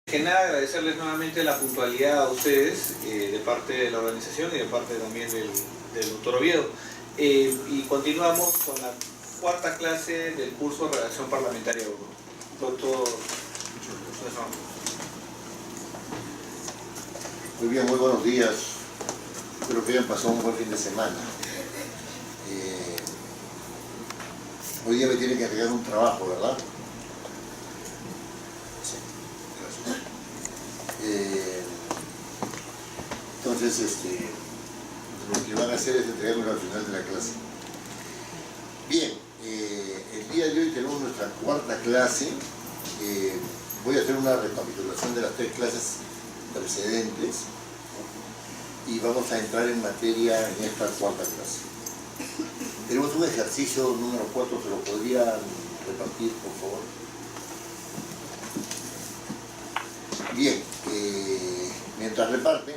Que nada, agradecerles nuevamente la puntualidad a ustedes de parte de la organización y de parte también del doctor Oviedo. Y continuamos con la cuarta clase del curso de Redacción Parlamentaria 1. Doctor. Muy bien, muy buenos días. Espero que hayan pasado un buen fin de semana. Hoy día me tienen que entregar un trabajo, ¿verdad? Sí, gracias. Entonces, lo que van a hacer es entregármelo al final de la clase. Bien, el día de hoy tenemos nuestra cuarta clase. Voy a hacer una recapitulación de las tres clases precedentes y vamos a entrar en materia en esta cuarta clase. Tenemos un ejercicio número 4, ¿se lo podrían repartir, por favor? Bien, mientras reparten,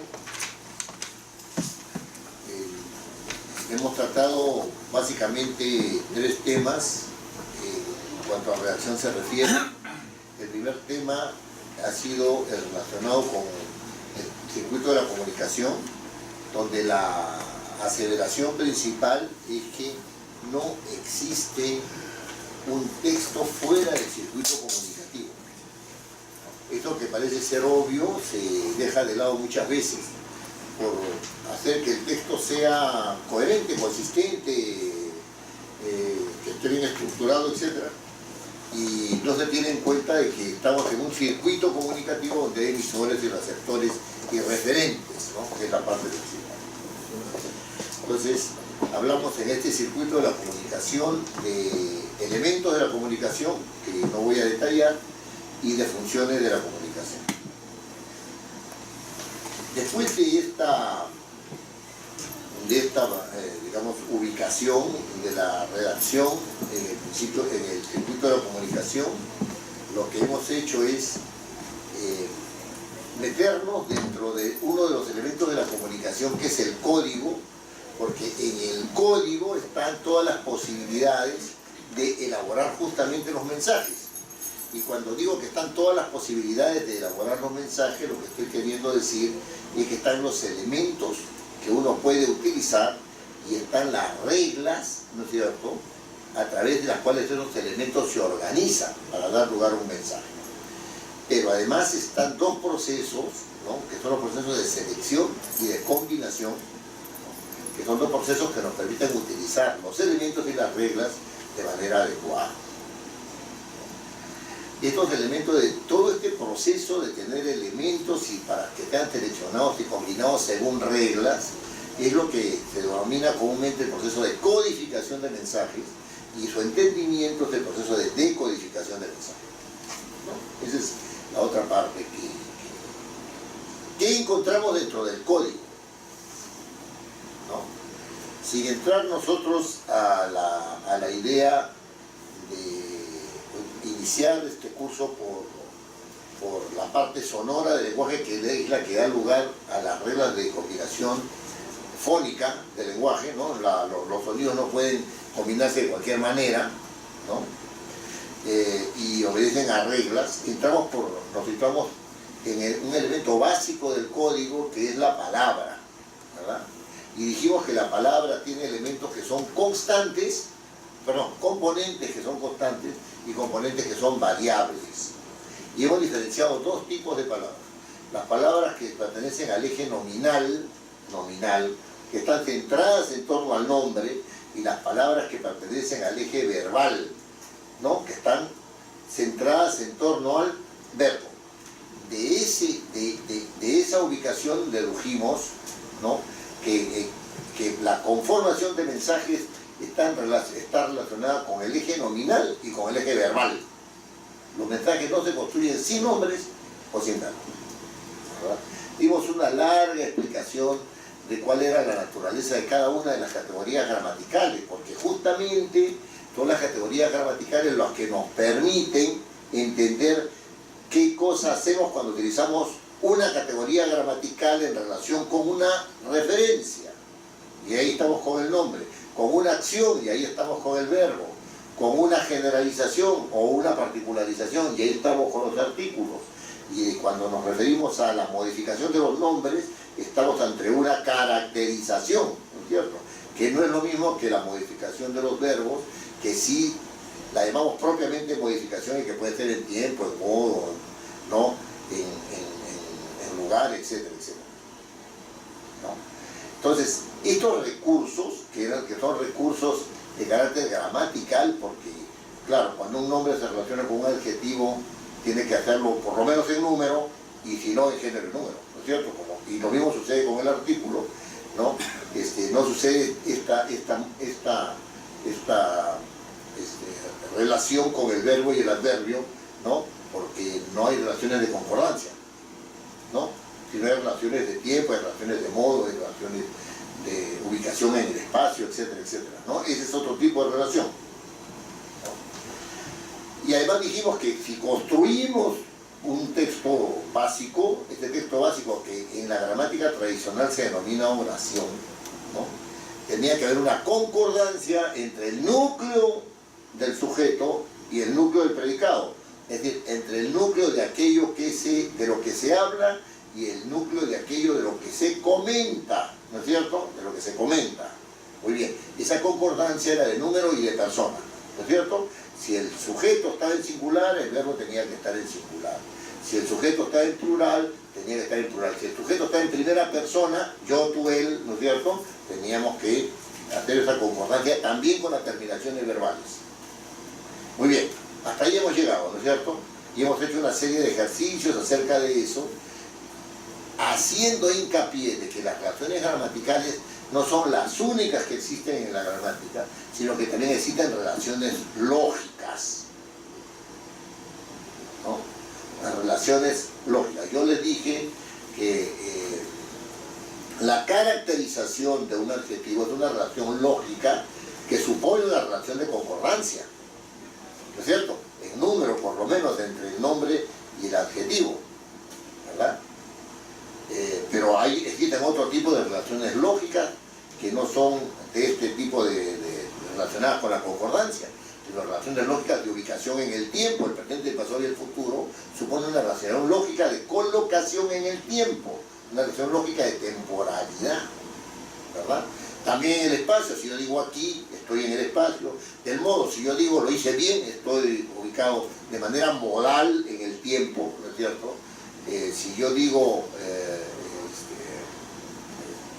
hemos tratado básicamente tres temas en cuanto a redacción se refiere. El primer tema ha sido relacionado con el circuito de la comunicación, donde la aseveración principal es que no existe un texto fuera del circuito comunicativo. Esto que parece ser obvio se deja de lado muchas veces por hacer que el texto sea coherente, consistente, que esté bien estructurado, etc. Y no se tiene en cuenta de que estamos en un circuito comunicativo donde hay emisores y receptores y referentes, ¿no? Que es la parte principal. Entonces, hablamos en este circuito de la comunicación de elementos de la comunicación, que no voy a detallar, y de funciones de la comunicación. Después de esta digamos, ubicación de la redacción en el circuito de la comunicación, lo que hemos hecho es meternos dentro de uno de los elementos de la comunicación, que es el código, porque en el código están todas las posibilidades de elaborar justamente los mensajes. Y cuando digo que están todas las posibilidades de elaborar los mensajes, lo que estoy queriendo decir es que están los elementos que uno puede utilizar y están las reglas, ¿no es cierto?, a través de las cuales esos elementos se organizan para dar lugar a un mensaje. Pero además están dos procesos, ¿no?, que son los procesos de selección y de combinación, ¿no?, que son dos procesos que nos permiten utilizar los elementos y las reglas de manera adecuada. Y estos elementos de todo este proceso de tener elementos y para que sean seleccionados y combinados según reglas, es lo que se denomina comúnmente el proceso de codificación de mensajes, y su entendimiento es el proceso de decodificación de mensajes, ¿no? Esa es la otra parte que encontramos dentro del código, ¿no? Sin entrar nosotros a la idea de iniciar este curso por la parte sonora del lenguaje, que es la que da lugar a las reglas de combinación fónica del lenguaje, ¿no? Los sonidos no pueden combinarse de cualquier manera, ¿no? Y obedecen a reglas. Nos situamos en un elemento básico del código, que es la palabra, ¿verdad? Y dijimos que la palabra tiene elementos que son constantes, componentes que son constantes y componentes que son variables. Y hemos diferenciado dos tipos de palabras. Las palabras que pertenecen al eje nominal, que están centradas en torno al nombre, y las palabras que pertenecen al eje verbal, ¿no?, que están centradas en torno al verbo. De esa ubicación dedujimos, ¿no?, que la conformación de mensajes está relacionada con el eje nominal y con el eje verbal. Los mensajes no se construyen sin nombres o sin verbos, ¿verdad? Dimos una larga explicación de cuál era la naturaleza de cada una de las categorías gramaticales, porque justamente son las categorías gramaticales las que nos permiten entender qué cosa hacemos cuando utilizamos una categoría gramatical en relación con una referencia, y ahí estamos con el nombre, con una acción, y ahí estamos con el verbo, con una generalización o una particularización, y ahí estamos con los artículos, Y cuando nos referimos a la modificación de los nombres, estamos ante una caracterización, ¿no es cierto? Que no es lo mismo que la modificación de los verbos, que sí la llamamos propiamente modificación y que puede ser en tiempo, en modo, ¿no? En lugar, etcétera, etcétera, ¿no? Entonces, estos recursos, que son recursos de carácter gramatical, porque, claro, cuando un nombre se relaciona con un adjetivo, tiene que hacerlo por lo menos en número, y si no, en género y número, ¿no es cierto? Y lo mismo sucede con el artículo, ¿no? No sucede esta relación con el verbo y el adverbio, ¿no? Porque no hay relaciones de concordancia, ¿no? Sino hay relaciones de tiempo, hay relaciones de modo, hay relaciones de ubicación en el espacio, etcétera, etcétera, ¿no? Ese es otro tipo de relación, ¿no? Y además dijimos que si construimos un texto básico, este texto básico que en la gramática tradicional se denomina oración, ¿no? Tenía que haber una concordancia entre el núcleo del sujeto y el núcleo del predicado, es decir, entre el núcleo de aquello de lo que se habla y el núcleo de aquello de lo que se comenta, ¿no es cierto? De lo que se comenta. Muy bien, esa concordancia era de número y de persona, ¿no es cierto? Si el sujeto estaba en singular, el verbo tenía que estar en singular. Si el sujeto está en plural, tenía que estar en plural. Si el sujeto está en primera persona, yo, tú, él, ¿no es cierto? Teníamos que hacer esa concordancia también con las terminaciones verbales. Muy bien, hasta ahí hemos llegado, ¿no es cierto? Y hemos hecho una serie de ejercicios acerca de eso, haciendo hincapié de que las relaciones gramaticales no son las únicas que existen en la gramática, sino que también existen relaciones lógicas, ¿no? Las relaciones lógicas. Yo les dije que la caracterización de un adjetivo es una relación lógica que supone una relación de concordancia, ¿no es cierto? En número, por lo menos, entre el nombre y el adjetivo, ¿verdad? Pero existen otro tipo de relaciones lógicas que no son de este tipo de relacionadas con la concordancia. Las relaciones lógicas de ubicación en el tiempo, el presente, el pasado y el futuro, supone una relación lógica de colocación en el tiempo, una relación lógica de temporalidad, ¿verdad? También en el espacio, si yo digo aquí, estoy en el espacio. Del modo, si yo digo lo hice bien, estoy ubicado de manera modal en el tiempo, ¿no es cierto? Si yo digo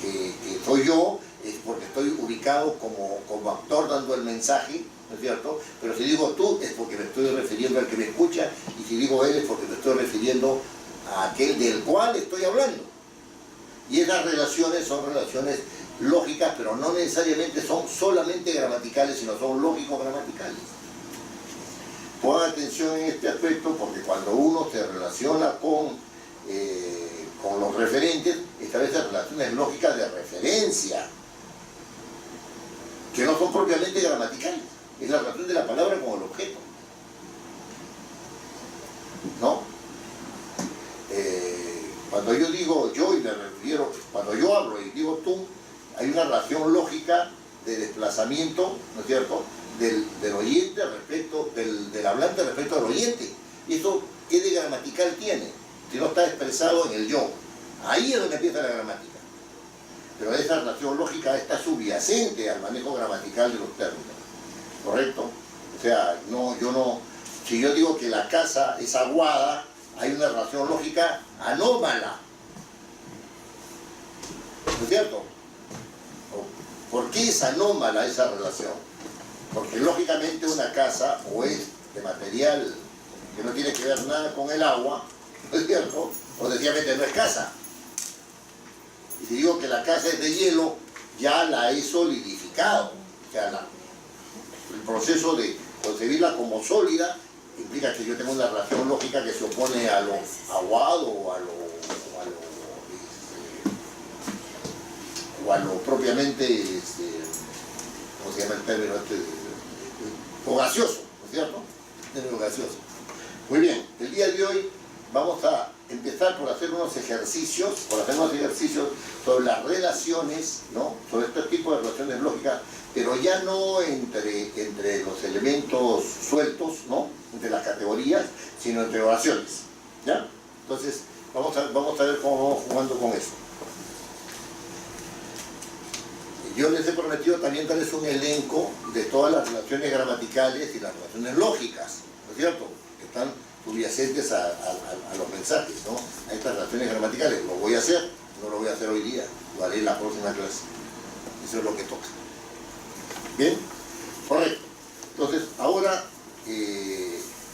que soy yo, es porque estoy ubicado como actor dando el mensaje, ¿no es cierto? Pero si digo tú, es porque me estoy refiriendo al que me escucha, y si digo él, es porque me estoy refiriendo a aquel del cual estoy hablando. Y esas relaciones son relaciones lógicas, pero no necesariamente son solamente gramaticales, sino son lógico-gramaticales. Pongan atención en este aspecto, porque cuando uno se relaciona con los referentes, establece relaciones lógicas de referencia, que no son propiamente gramaticales. Es la relación de la palabra con el objeto, ¿no? Cuando yo digo yo y me refiero, cuando yo hablo y digo tú, hay una relación lógica de desplazamiento, ¿no es cierto?, del oyente respecto, del hablante respecto al oyente. Y eso, ¿qué de gramatical tiene? Si no está expresado en el yo. Ahí es donde empieza la gramática. Pero esa relación lógica está subyacente al manejo gramatical de los términos, ¿correcto? O sea, si yo digo que la casa es aguada, hay una relación lógica anómala, ¿no es cierto? ¿Por qué es anómala esa relación? Porque lógicamente una casa o es de material que no tiene que ver nada con el agua, ¿no es cierto? O sencillamente no es casa. Y si digo que la casa es de hielo, ya la he solidificado. O sea, el proceso de concebirla como sólida implica que yo tengo una relación lógica que se opone a lo aguado o a lo propiamente, ¿cómo se llama el término o gaseoso, ¿no es cierto? Término gaseoso. Muy bien, el día de hoy vamos a empezar por hacer unos ejercicios, sobre las relaciones, ¿no? Sobre este tipo de relaciones lógicas, pero ya no entre los elementos sueltos, ¿no?, entre las categorías, sino entre oraciones, ¿ya? Entonces, vamos a ver cómo vamos jugando con eso. Yo les he prometido también darles un elenco de todas las relaciones gramaticales y las relaciones lógicas, ¿no es cierto?, que están subyacentes a los mensajes, ¿no?, a estas relaciones gramaticales. Lo voy a hacer, no lo voy a hacer hoy día, lo haré en la próxima clase. Eso es lo que toca. ¿Bien? Correcto. Entonces, ahora, a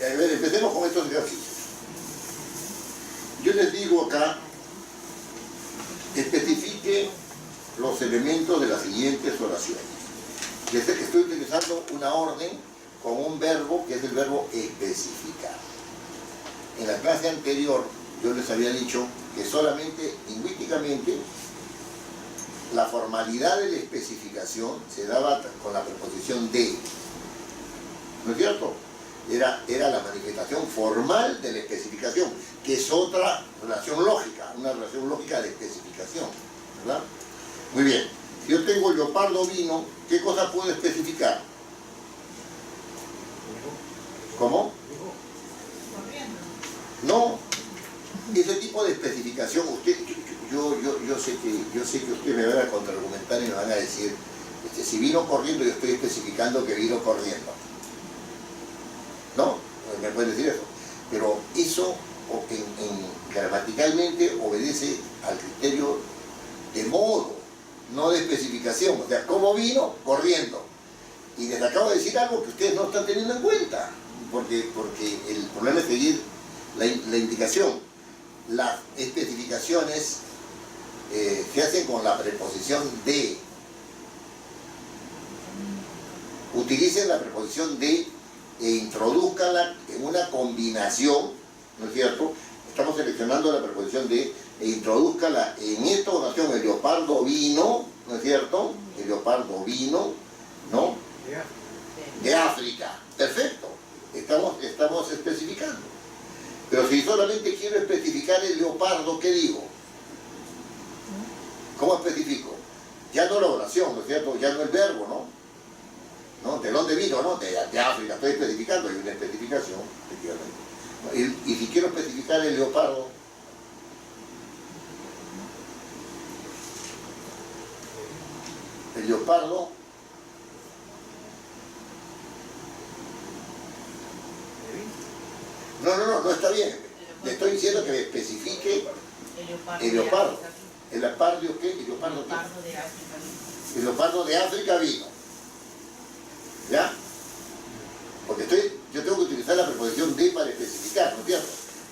ver, empecemos con estos ejercicios. Yo les digo acá, especifique los elementos de las siguientes oraciones. Estoy utilizando una orden con un verbo que es el verbo especificar. En la clase anterior yo les había dicho que solamente lingüísticamente la formalidad de la especificación se daba con la preposición de. ¿No es cierto? Era la manifestación formal de la especificación, que es otra relación lógica, una relación lógica de especificación, ¿verdad? Muy bien. Si yo tengo leopardo vino, ¿qué cosa puedo especificar? ¿Cómo? No. Ese tipo de especificación, yo sé que ustedes me van a contraargumentar y me van a decir, si vino corriendo, yo estoy especificando que vino corriendo. ¿No? Me pueden decir eso. Pero eso gramaticalmente obedece al criterio de modo, no de especificación. O sea, ¿cómo vino? Corriendo. Y les acabo de decir algo que ustedes no están teniendo en cuenta, porque el problema es seguir la indicación. Las especificaciones se hacen con la preposición de. Utilicen la preposición de e introduzcanla en una combinación, ¿no es cierto? Estamos seleccionando la preposición de e introduzcanla en esta oración. El leopardo vino, ¿no es cierto? El leopardo vino, ¿no? De África. Perfecto. Estamos especificando. Pero si solamente quiero especificar el leopardo, ¿qué digo? ¿Cómo especifico? Ya no la oración, ¿no es cierto? Ya no el verbo, ¿no? ¿No? ¿De dónde vino? ¿No? De África. Estoy especificando, hay una especificación, efectivamente. Y si quiero especificar el leopardo, no está bien. Le estoy diciendo que me especifique el leopardo. ¿El leopardo qué? ¿El leopardo qué? El leopardo de África vino. ¿Ya? Porque yo tengo que utilizar la preposición de para especificar, ¿no es cierto?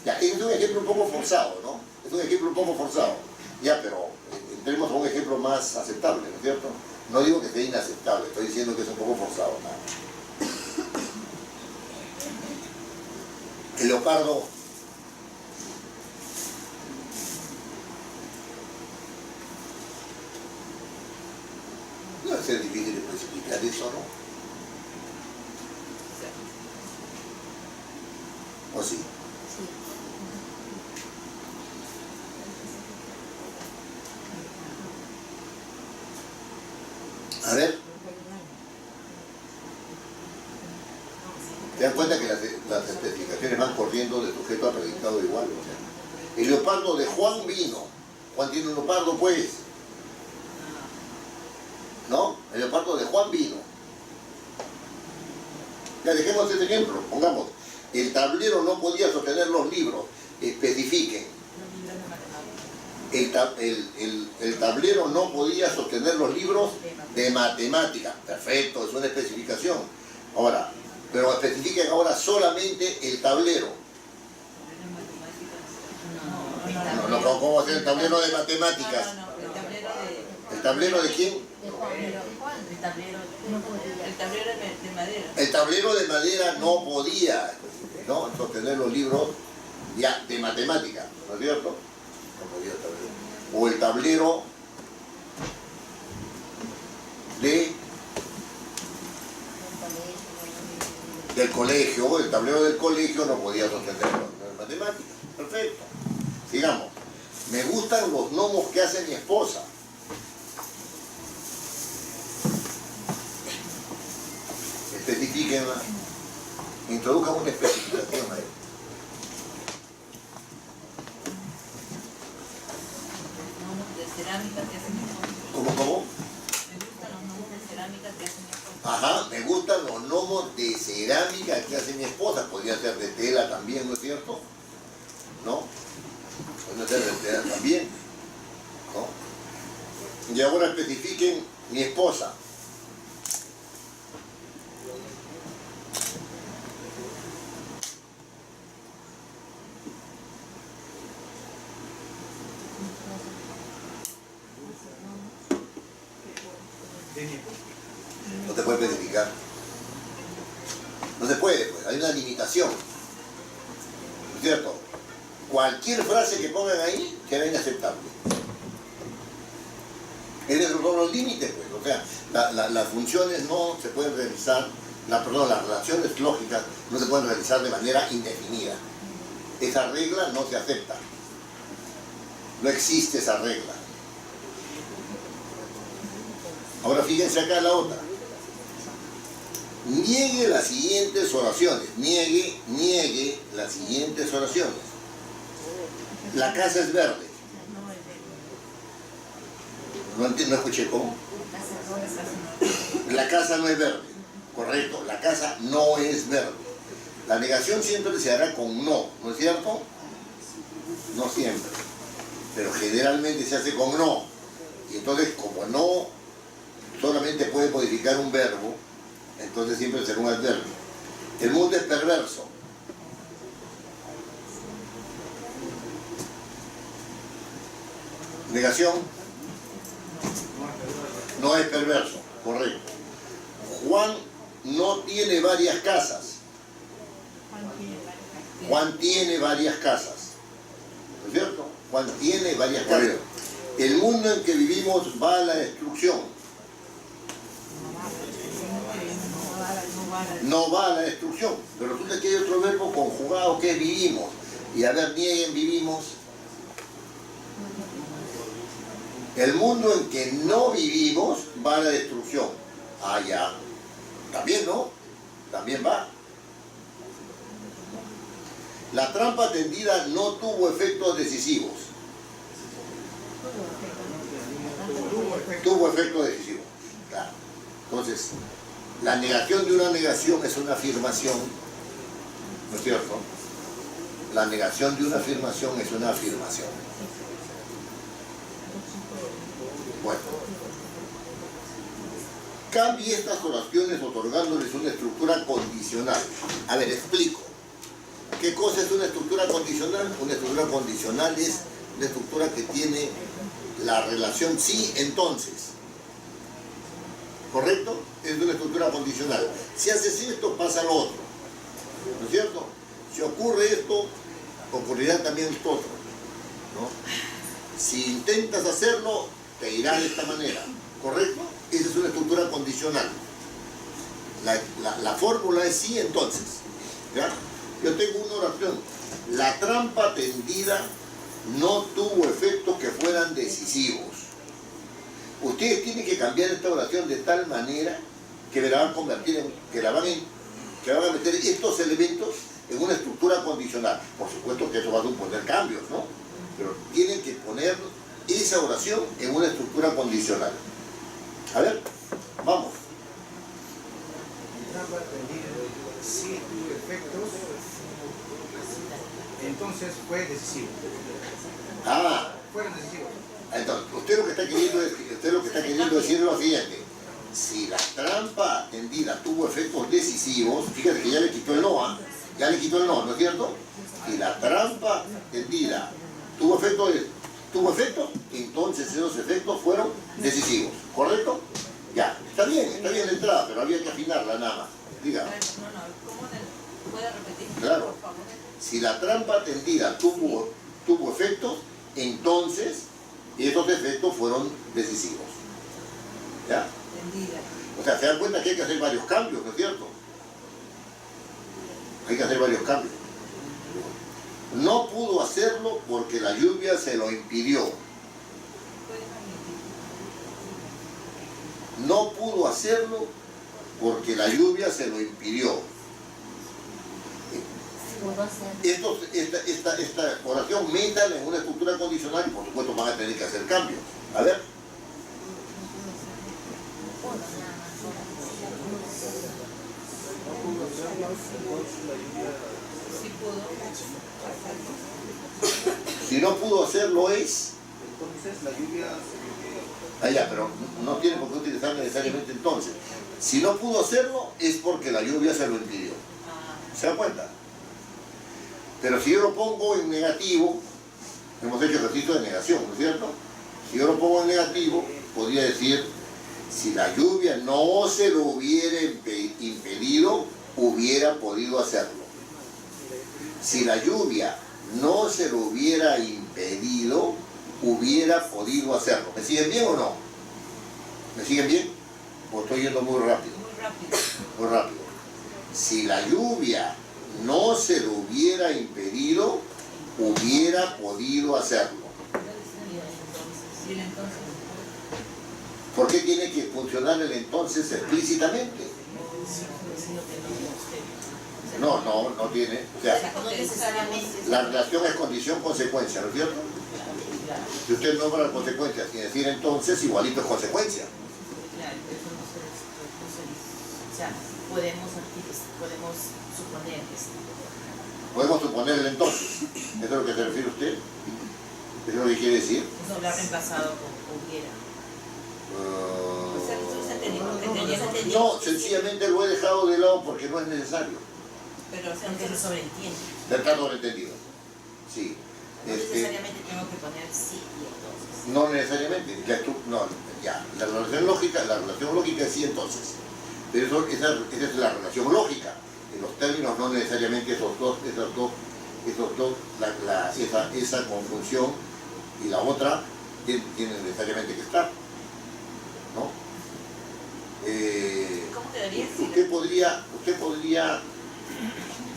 Ya, es un ejemplo un poco forzado, ¿no? Es un ejemplo un poco forzado. Ya, pero entremos a un ejemplo más aceptable, ¿no es cierto? No digo que sea inaceptable, estoy diciendo que es un poco forzado, ¿no? El leopardo no va a ser difícil especificar eso, ¿no? ¿O sí? A ver. ¿Te dan cuenta que las especificaciones van corriendo de sujeto a predicado igual? O sea, el leopardo de Juan vino. Juan tiene un leopardo, pues. ¿No? El leopardo de Juan vino. Ya, dejemos este ejemplo. Pongamos, el tablero no podía sostener los libros. Especifiquen. El tablero no podía sostener los libros de matemática. Perfecto, es una especificación. Ahora, pero especifiquen ahora solamente el tablero. No, ¿cómo va a ser el tablero de matemáticas? ¿El tablero de quién? El tablero de madera. El tablero de madera no podía, ¿no?, sostener los libros ya de matemática, ¿no es cierto? No podía el tablero. O el tablero del colegio, el tablero del colegio no podía sostener las matemáticas. Perfecto. Sigamos. Me gustan los gnomos que hace mi esposa. Especifiquenla. Introduzcan una especificación ahí. lomo de cerámica que hace mi esposa, podría ser de tela también, ¿no es cierto? ¿No? Podría ser de tela también, ¿no? Y ahora especifiquen mi esposa. No se puede especificar. No se puede, pues, hay una limitación. ¿No es cierto? Cualquier frase que pongan ahí será inaceptable. Esos son los límites, pues. O sea, las funciones no se pueden realizar, las relaciones lógicas no se pueden realizar de manera indefinida. Esa regla no se acepta. No existe esa regla. Ahora fíjense acá la otra. Niegue las siguientes oraciones. Niegue las siguientes oraciones. La casa es verde. No escuché cómo. La casa no es verde. Correcto, la casa no es verde. La negación siempre se hará con no, ¿no es cierto? No siempre. Pero generalmente se hace con no. Y entonces, como no solamente puede modificar un verbo, entonces siempre será un adverbio. El mundo es perverso. Negación. No es perverso, correcto. Juan no tiene varias casas. Juan tiene varias casas. ¿No es cierto? Juan tiene varias casas. El mundo en que vivimos va a la destrucción. No va a la destrucción. Pero resulta que hay otro verbo conjugado que es vivimos. Y a ver, nieguen vivimos. El mundo en que no vivimos va a la destrucción. Ah, ya. También, ¿no? También va. La trampa tendida no tuvo efectos decisivos. Tuvo efectos decisivos. Claro. Entonces, la negación de una negación es una afirmación. ¿No es cierto? La negación de una afirmación es una afirmación. Bueno, cambie estas oraciones otorgándoles una estructura condicional. A ver, explico. ¿Qué cosa es una estructura condicional? Una estructura condicional es una estructura que tiene la relación sí, entonces. ¿Correcto? Es una estructura condicional. Si haces esto, pasa lo otro. ¿No es cierto? Si ocurre esto, ocurrirá también esto otro. ¿No? Si intentas hacerlo, te irá de esta manera, ¿correcto? Esa es una estructura condicional. La fórmula es sí, entonces. ¿Ya? Yo tengo una oración. La trampa tendida no tuvo efectos que fueran decisivos. Ustedes tienen que cambiar esta oración de tal manera que la van a convertir en, que van a meter estos elementos en una estructura condicional. Por supuesto que eso va a suponer cambios, ¿no? Pero tienen que poner esa oración en una estructura condicional. A ver, vamos. Sí tuvo efectos, entonces fue decisivo. Ah, Fueron decisivos. entonces, usted lo que está queriendo decir es lo siguiente. Si la trampa tendida tuvo efectos decisivos, fíjate que ya le quitó el no, ¿ah? Ya le quitó el no, ¿no es cierto? Si la trampa tendida tuvo efecto, entonces esos efectos fueron decisivos, ¿correcto? Ya, está bien la entrada, pero había que afinarla nada más. Diga. ¿Cómo puede repetir? Claro. Por favor. Si la trampa tendida tuvo efectos, entonces esos efectos fueron decisivos. ¿Ya? Tendida. O sea, se dan cuenta que hay que hacer varios cambios, ¿no es cierto? Hay que hacer varios cambios. No pudo hacerlo porque la lluvia se lo impidió. No pudo hacerlo porque la lluvia se lo impidió. Esta oración métala en una estructura condicional y por supuesto van a tener que hacer cambios. A ver. Sí pudo. Si no pudo hacerlo es... Entonces la lluvia se impidió. Ah, ya, pero no tiene por qué utilizar necesariamente entonces. Si no pudo hacerlo es porque la lluvia se lo impidió. Ah, ¿Se da cuenta? Pero si yo lo pongo en negativo, hemos hecho ejercicio de negación, ¿no es cierto? Si yo lo pongo en negativo, podría decir, si la lluvia no se lo hubiera impedido, hubiera podido hacerlo. Si la lluvia no se lo hubiera impedido, hubiera podido hacerlo. ¿Me siguen bien o no? ¿Me siguen bien? ¿O estoy yendo muy rápido? muy rápido. Muy rápido. Si la lluvia no se lo hubiera impedido, hubiera podido hacerlo. Y el entonces. ¿Por qué tiene que funcionar el entonces explícitamente? No tiene. O sea, No necesariamente. la relación es condición-consecuencia, ¿no es cierto? Si usted nombra la consecuencia sin decir entonces, igualito es consecuencia. Claro, eso no se dice. O sea, podemos suponer esto. Podemos suponer el entonces. ¿Eso es a lo que se refiere usted? ¿Eso es lo que quiere decir? Eso lo ha reemplazado con hubiera. O sea, nosotros entendimos que tenías No, sencillamente lo he dejado de lado porque no es necesario. Pero o sea, Aunque se sobreentiende. Está sobreentendido. Sí. No necesariamente tengo que poner sí y entonces. No necesariamente. La relación lógica es sí entonces. Pero esa es la relación lógica. En los términos no necesariamente esa conjunción y la otra tienen necesariamente que estar. ¿No? ¿cómo quedaría si Usted podría,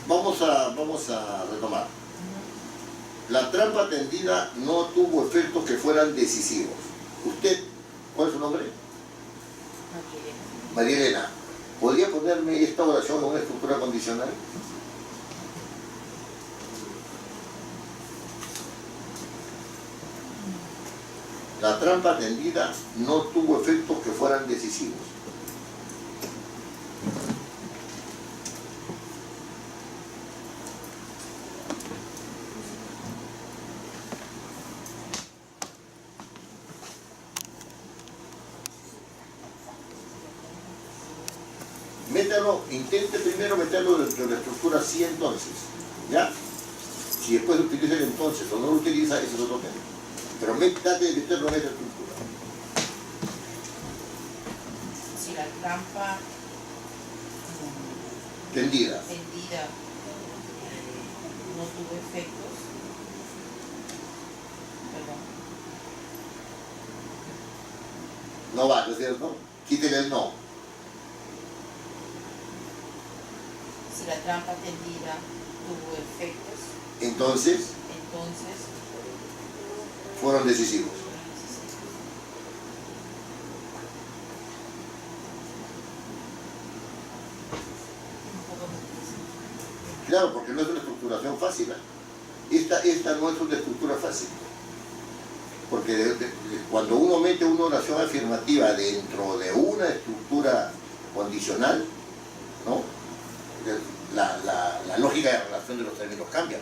vamos a retomar. La trampa tendida no tuvo efectos que fueran decisivos. Usted, ¿cuál es su nombre? María Elena, ¿podría ponerme esta oración en una estructura condicional? La trampa tendida no tuvo efectos que fueran decisivos. Intente primero meterlo dentro de la estructura sí entonces, ¿ya? Si después utiliza el entonces o no lo utiliza, ese es otro tema. Pero trate de meterlo en esa estructura. Si la trampa Tendida. no tuvo efectos, perdón, No va, ¿no es cierto? Quítele el no. si la trampa tendida tuvo efectos, Entonces, entonces fueron decisivos. un poco más difícil. Claro, porque no es una estructuración fácil. Esta no es una estructura fácil. Porque cuando uno mete una oración afirmativa dentro de una estructura condicional, ¿no? La lógica de relación de los términos cambia.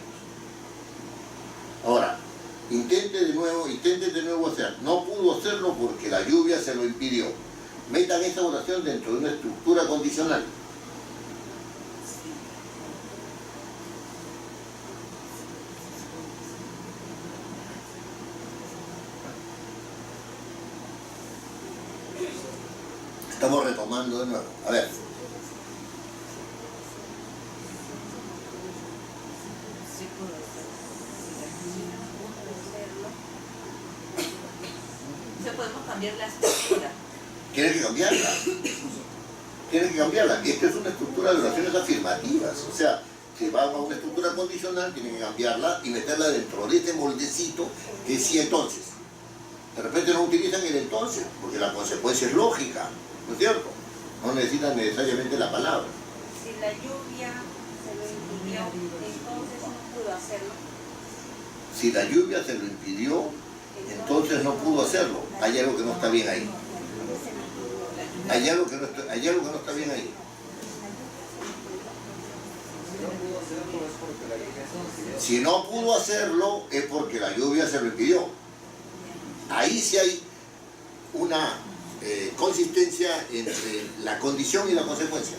Ahora, intente de nuevo hacer. No pudo hacerlo porque la lluvia se lo impidió. Metan esta oración dentro de una estructura condicional. Estamos retomando de nuevo. A ver. Sí pudo hacerlo. o sea, podemos cambiar la estructura? Tiene que cambiarla. Tiene que cambiarla. Esta es una estructura de oraciones afirmativas. O sea, si va a una estructura condicional, tiene que cambiarla y meterla dentro de este moldecito que es sí entonces. De repente no utilizan el entonces, porque la consecuencia es lógica, ¿no es cierto? No necesitan necesariamente la palabra. Si la lluvia se lo impidió, entonces no pudo hacerlo. Si la lluvia se lo impidió, entonces no pudo hacerlo. Hay algo que no está bien ahí. Hay algo que no está bien ahí. Si no pudo hacerlo es porque la lluvia se lo impidió. Ahí sí hay una consistencia entre la condición y la consecuencia.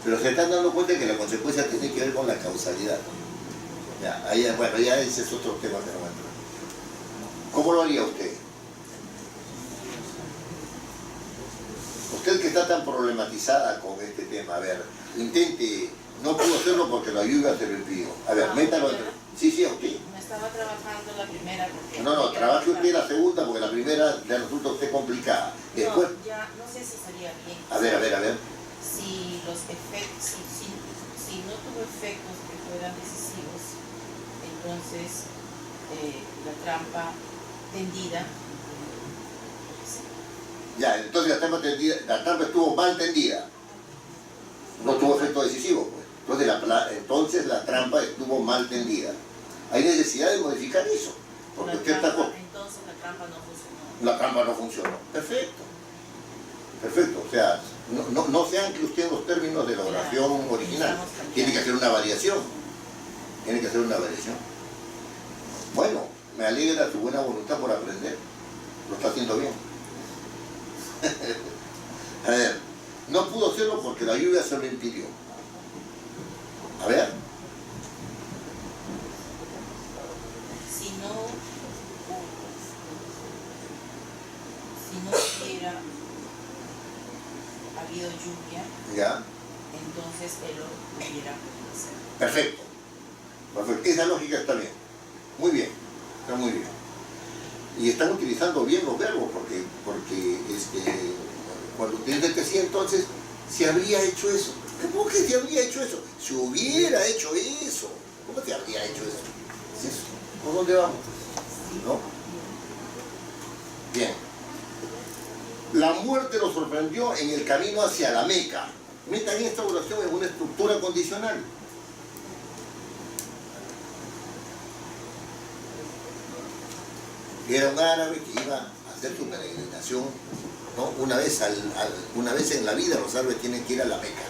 Pero se están dando cuenta que la consecuencia tiene que ver con la causalidad. Ya, ahí, bueno, ya ese es otro tema que no va a entrar. ¿Cómo lo haría usted? Usted que está tan problematizada con este tema, a ver, intente, no pudo hacerlo porque la lluvia se lo impidió. A ver, métalo. Sí, a usted. Me estaba trabajando la primera porque... No, trabaje usted la segunda porque la primera le resulta a usted complicada. Después, No, ya no sé si estaría bien. a ver. Si los efectos, si no tuvo efectos que fueran decisivos, entonces la trampa tendida. Ya, entonces la trampa estuvo mal tendida. No tuvo efecto decisivo, pues. Entonces la trampa estuvo mal tendida. Hay necesidad de modificar eso. Porque usted está con... Entonces la trampa no funcionó. La trampa no funcionó. Perfecto. Perfecto. O sea, no se ancla usted en los términos de la oración original. Tiene que hacer una variación. Bueno, me alegra su buena voluntad por aprender. Lo está haciendo bien. A ver, no pudo hacerlo porque la lluvia se lo impidió. A ver. Si no hubiera habido lluvia, Ya. entonces él lo hubiera podido hacer. Perfecto. Esa lógica está bien. Muy bien. Está muy bien. Y están utilizando bien los verbos porque cuando usted dice que sí, entonces se habría hecho eso. ¿Cómo que se habría hecho eso? Se hubiera hecho eso. ¿Cómo se habría hecho eso? ¿Es eso? ¿Por dónde vamos? ¿No? Bien. La muerte lo sorprendió en el camino hacia la Meca. Metan esta oración en una estructura condicional. Era un árabe que iba a hacer su peregrinación, ¿no? Una vez en la vida los árabes tienen que ir a la Meca.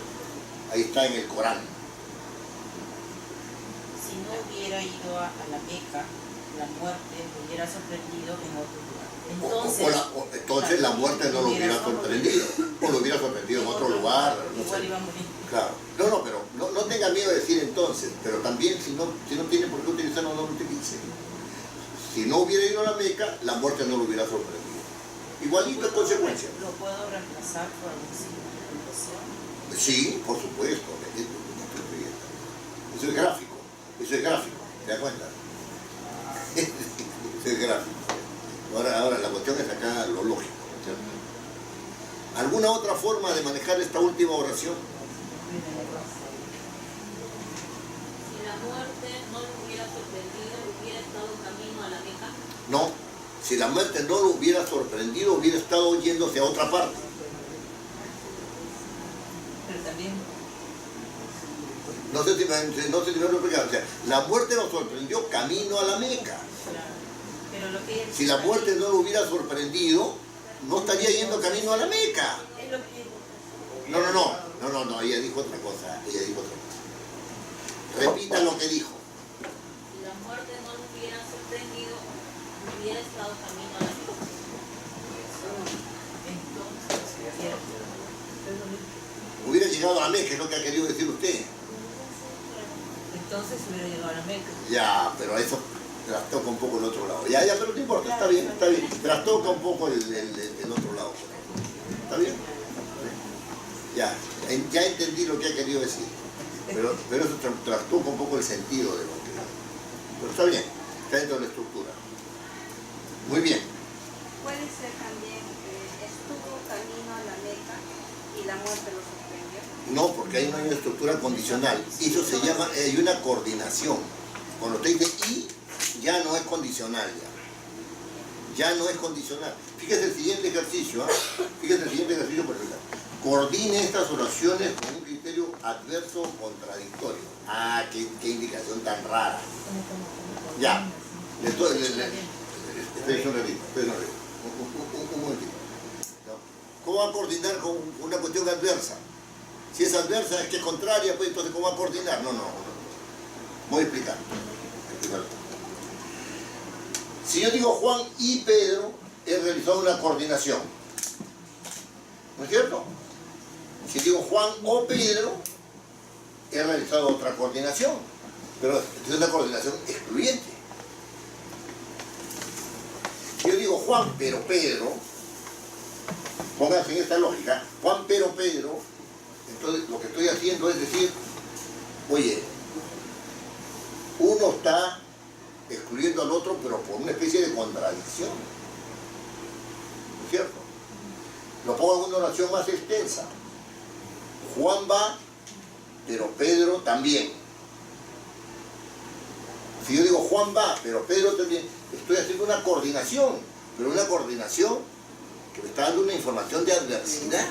Ahí está en el Corán. Si no hubiera ido a la Meca, la muerte lo hubiera sorprendido en otro lugar. Entonces la muerte no lo hubiera sorprendido. O lo hubiera sorprendido en otro lugar. No Igual sé. iba a morir. Claro. No, pero no tenga miedo de decir entonces. Pero también si no tiene por qué utilizarlo, no lo utilice. Si no hubiera ido a la Meca, la muerte no lo hubiera sorprendido. Igualito en consecuencia. ¿Lo puedo reemplazar por algún signo de puntuación? Sí, por supuesto. Eso es gráfico. ¿Te das cuenta? Eso es gráfico. Ahora la cuestión es acá lo lógico. ¿Cierto? ¿Alguna otra forma de manejar esta última oración? Si la muerte no lo hubiera sorprendido, hubiera estado camino a la Meca. No. Si la muerte no lo hubiera sorprendido, hubiera estado yéndose a otra parte. Pero también... No sé si me han explicado. O sea, la muerte lo sorprendió camino a la Meca. Pero lo que Si la muerte no lo hubiera sorprendido, no estaría yendo camino a la Meca. es lo que... No, ella dijo otra cosa. Repita lo que dijo. Si la muerte no lo hubiera sorprendido, hubiera estado camino a la Meca. Hubiera llegado a la Meca, es lo que ha querido decir usted. Entonces hubiera llegado a la Meca. Ya, pero eso trastoca un poco el otro lado. Ya, pero no importa, está bien. Trastoca un poco el otro lado. ¿Está bien? Ya entendí lo que ha querido decir. Pero eso trastoca un poco el sentido de lo que... Pero está bien, está dentro de la estructura. Muy bien. Puede ser también que estuvo camino a la Meca y la muerte lo sorprendió. No, porque ahí no hay una estructura condicional. Eso se llama, hay una coordinación. Cuando usted dice y, ya no es condicional ya. Ya no es condicional. Fíjese el siguiente ejercicio, por ejemplo. Coordine estas oraciones con un criterio adverso o contradictorio. Ah, qué indicación tan rara. Ya. Espera un ratito. Un momentito. ¿Cómo va a coordinar con una cuestión adversa? Si es adversa, es que es contraria, pues entonces ¿cómo va a coordinar? No. Voy a explicar. Si yo digo Juan y Pedro, he realizado una coordinación. ¿No es cierto? Si digo Juan o Pedro, he realizado otra coordinación. Pero es una coordinación excluyente. Si yo digo Juan pero Pedro, pónganse en esta lógica, Juan pero Pedro, entonces lo que estoy haciendo es decir, oye, uno está excluyendo al otro, pero por una especie de contradicción. ¿No es cierto? Lo pongo en una oración más extensa. Juan va, pero Pedro también. Si yo digo Juan va, pero Pedro también, estoy haciendo una coordinación, pero una coordinación que me está dando una información de adversidad.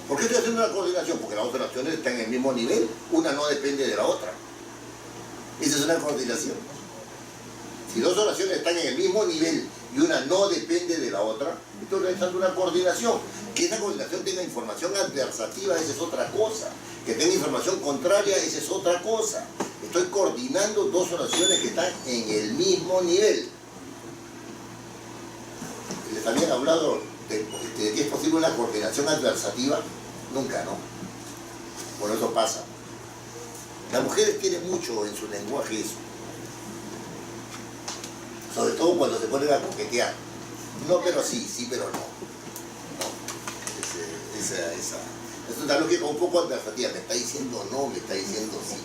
¿Por qué estoy haciendo una coordinación? Porque las dos oraciones están en el mismo nivel, una no depende de la otra. Esa es una coordinación. Si dos oraciones están en el mismo nivel y una no depende de la otra, estoy realizando una coordinación. Que esa coordinación tenga información adversativa, esa es otra cosa. Que tenga información contraria, esa es otra cosa. Estoy coordinando dos oraciones que están en el mismo nivel. ¿Les habían hablado de que es posible una coordinación adversativa? Nunca, ¿no? Bueno, eso pasa. Las mujeres tienen mucho en su lenguaje eso. Sobre todo cuando se ponen a coquetear. No, pero sí, sí, pero no. No. Es una lógica un poco adversativa. Me está diciendo no, me está diciendo sí.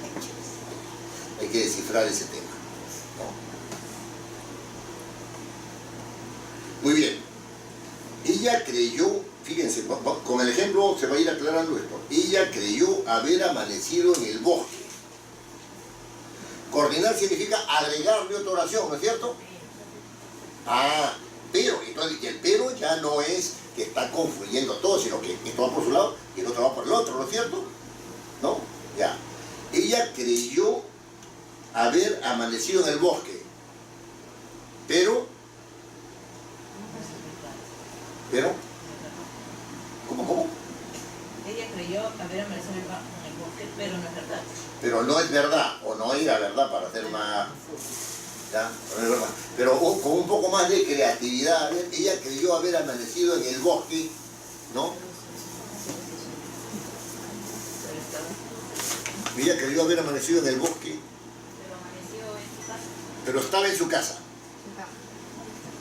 Hay que descifrar ese tema. ¿No? Muy bien. Ella creyó, fíjense, con el ejemplo se va a ir aclarando esto. Ella creyó haber amanecido en el bosque. Coordinar significa agregarle otra oración, ¿no es cierto? Ah, pero, entonces el pero ya no es que está confluyendo todo, sino que esto va por su lado y el otro va por el otro, ¿no es cierto? ¿No? Ya. Ella creyó haber amanecido en el bosque, pero, ¿cómo? Ella creyó haber amanecido en el bosque, pero no es verdad. Pero no es verdad, o no era verdad para hacer más... ¿Ya? No es verdad. Pero con un poco más de creatividad, ella creyó haber amanecido en el bosque, ¿no? Ella creyó haber amanecido en el bosque, Pero amaneció en su casa. pero estaba en su casa.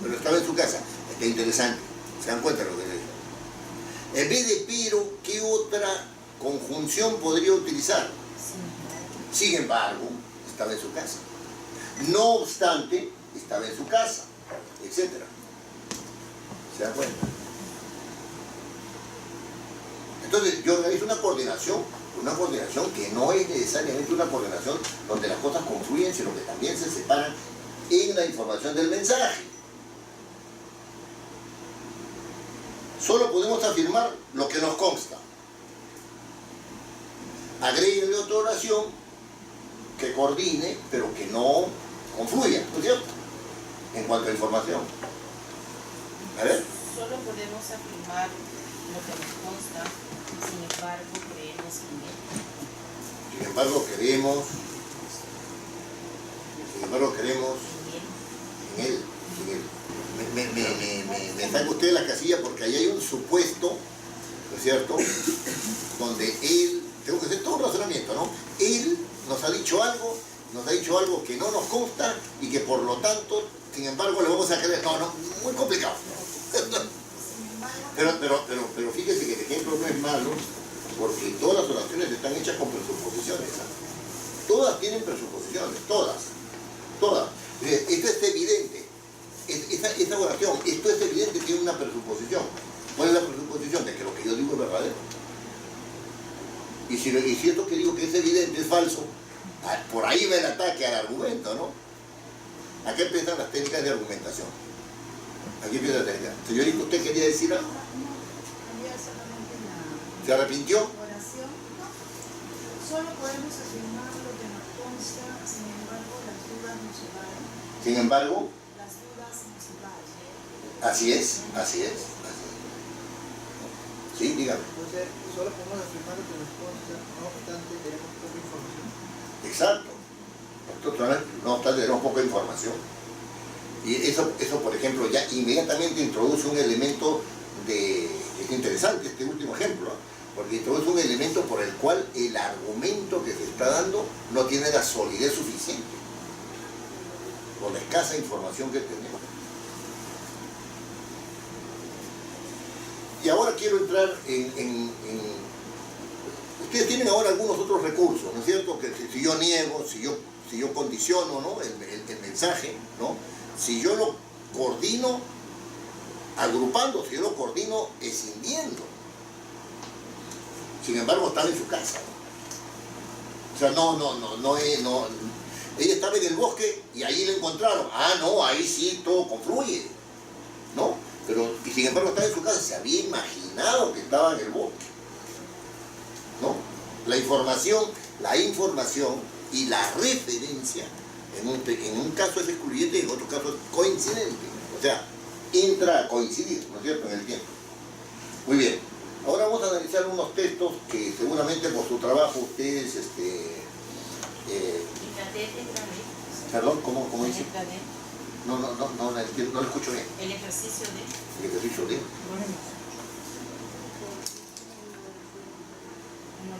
Pero estaba en su casa. Está interesante. ¿Se dan cuenta de lo que le digo? En vez de pero, ¿qué otra conjunción podría utilizar? Sin embargo, estaba en su casa. No obstante, estaba en su casa, etc. ¿Se dan cuenta? Entonces, yo realizo una coordinación que no es necesariamente una coordinación donde las cosas confluyen, sino que también se separan en la información del mensaje. Solo podemos afirmar lo que nos consta. Agréguenle otra oración que coordine, pero que no confluya, ¿no es cierto? En cuanto a información. A ver. Solo podemos afirmar lo que nos consta, sin embargo creemos en él. Sin embargo, creemos en él. Me saca usted la casilla porque ahí hay un supuesto, ¿no es cierto? Donde él, tengo que hacer todo un razonamiento, ¿no? Él nos ha dicho algo que no nos consta y que por lo tanto, sin embargo, le vamos a creer. No, muy complicado. Pero fíjese que el ejemplo no es malo, porque todas las oraciones están hechas con presuposiciones. Todas tienen presuposiciones, todas. Esto es evidente. Esta oración, esto es evidente, tiene una presuposición. ¿Cuál es la presuposición? De que lo que yo digo es verdadero. Y si esto que digo que es evidente es falso, por ahí va el ataque al argumento, ¿no? ¿A qué empiezan las técnicas de argumentación? Aquí empieza la técnica. Señorita, ¿usted quería decir algo? ¿Se arrepintió? Oración, no. Solo podemos afirmar lo que nos consta, sin embargo las dudas nos llevaron. Sin embargo, Las dudas nos llevaron. así es. Sí, dígame. Entonces, solo podemos afirmar lo que nos consta, no obstante tenemos poca información. Exacto. no obstante tenemos poca información. Y eso, por ejemplo, ya inmediatamente introduce un elemento de... Es interesante este último ejemplo, ¿eh? Porque introduce un elemento por el cual el argumento que se está dando no tiene la solidez suficiente, por la escasa información que tenemos. Y ahora quiero entrar en... Ustedes tienen ahora algunos otros recursos, ¿no es cierto? Que si yo niego, si yo condiciono, ¿no? el mensaje, ¿no? Si yo lo coordino agrupando, si yo lo coordino escindiendo. Sin embargo, estaba en su casa. O sea, no. Ella estaba en el bosque y ahí la encontraron. Ah, no, ahí sí todo confluye, ¿no? Pero, y sin embargo, estaba en su casa, se había imaginado que estaba en el bosque, ¿no? La información y la referencia, en un caso es excluyente y en otro caso es coincidente. O sea, entra a coincidir, ¿no es cierto?, en el tiempo. Muy bien. Ahora vamos a analizar unos textos que seguramente por su trabajo ustedes, perdón, ¿cómo dice? No lo escucho bien. El ejercicio de... El ejercicio de... No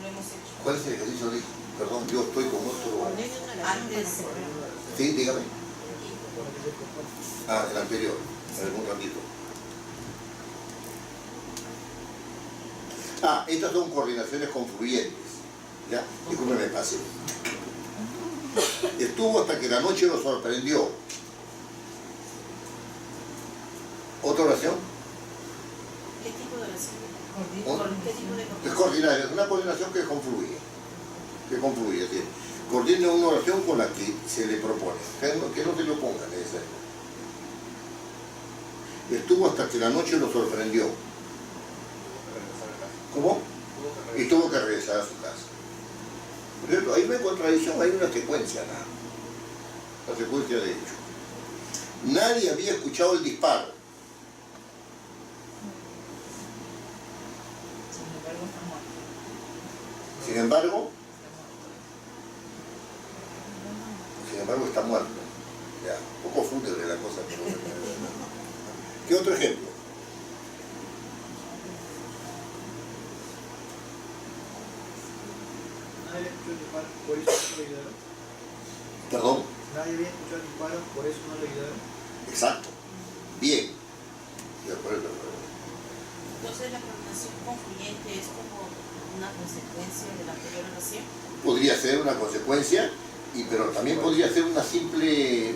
lo hemos hecho. ¿Cuál es el ejercicio de...? Perdón, yo estoy con otro... Antes... Sí, dígame. Ah, el anterior, algún ratito. Ah, estas son coordinaciones confluyentes. ¿Ya? Discúlpeme, pase. Estuvo hasta que la noche lo sorprendió. ¿Otra oración? ¿Qué tipo de oración? ¿Qué tipo de Es coordinar, es una coordinación que confluye. ¿Sí? Coordine una oración con la que se le propone. Que no se le oponga necesariamente. Estuvo hasta que la noche lo sorprendió. ¿Cómo? Y tuvo que regresar a su casa. Por ejemplo, hay una contradicción, hay una secuencia, ¿no? La secuencia de hecho. Nadie había escuchado el disparo. Sin embargo, está muerto. Ya, un poco fúnebre la cosa, pero bueno. ¿Qué otro ejemplo? Nadie había escuchado el disparo, por eso no lo ayudaron. ¿Perdón? Nadie había escuchado el disparo, por eso no lo ayudaron. Exacto. Bien. De acuerdo. Entonces la coordinación confluyente es como una consecuencia de la anterior oración. Podría ser una consecuencia, pero también podría ser una simple...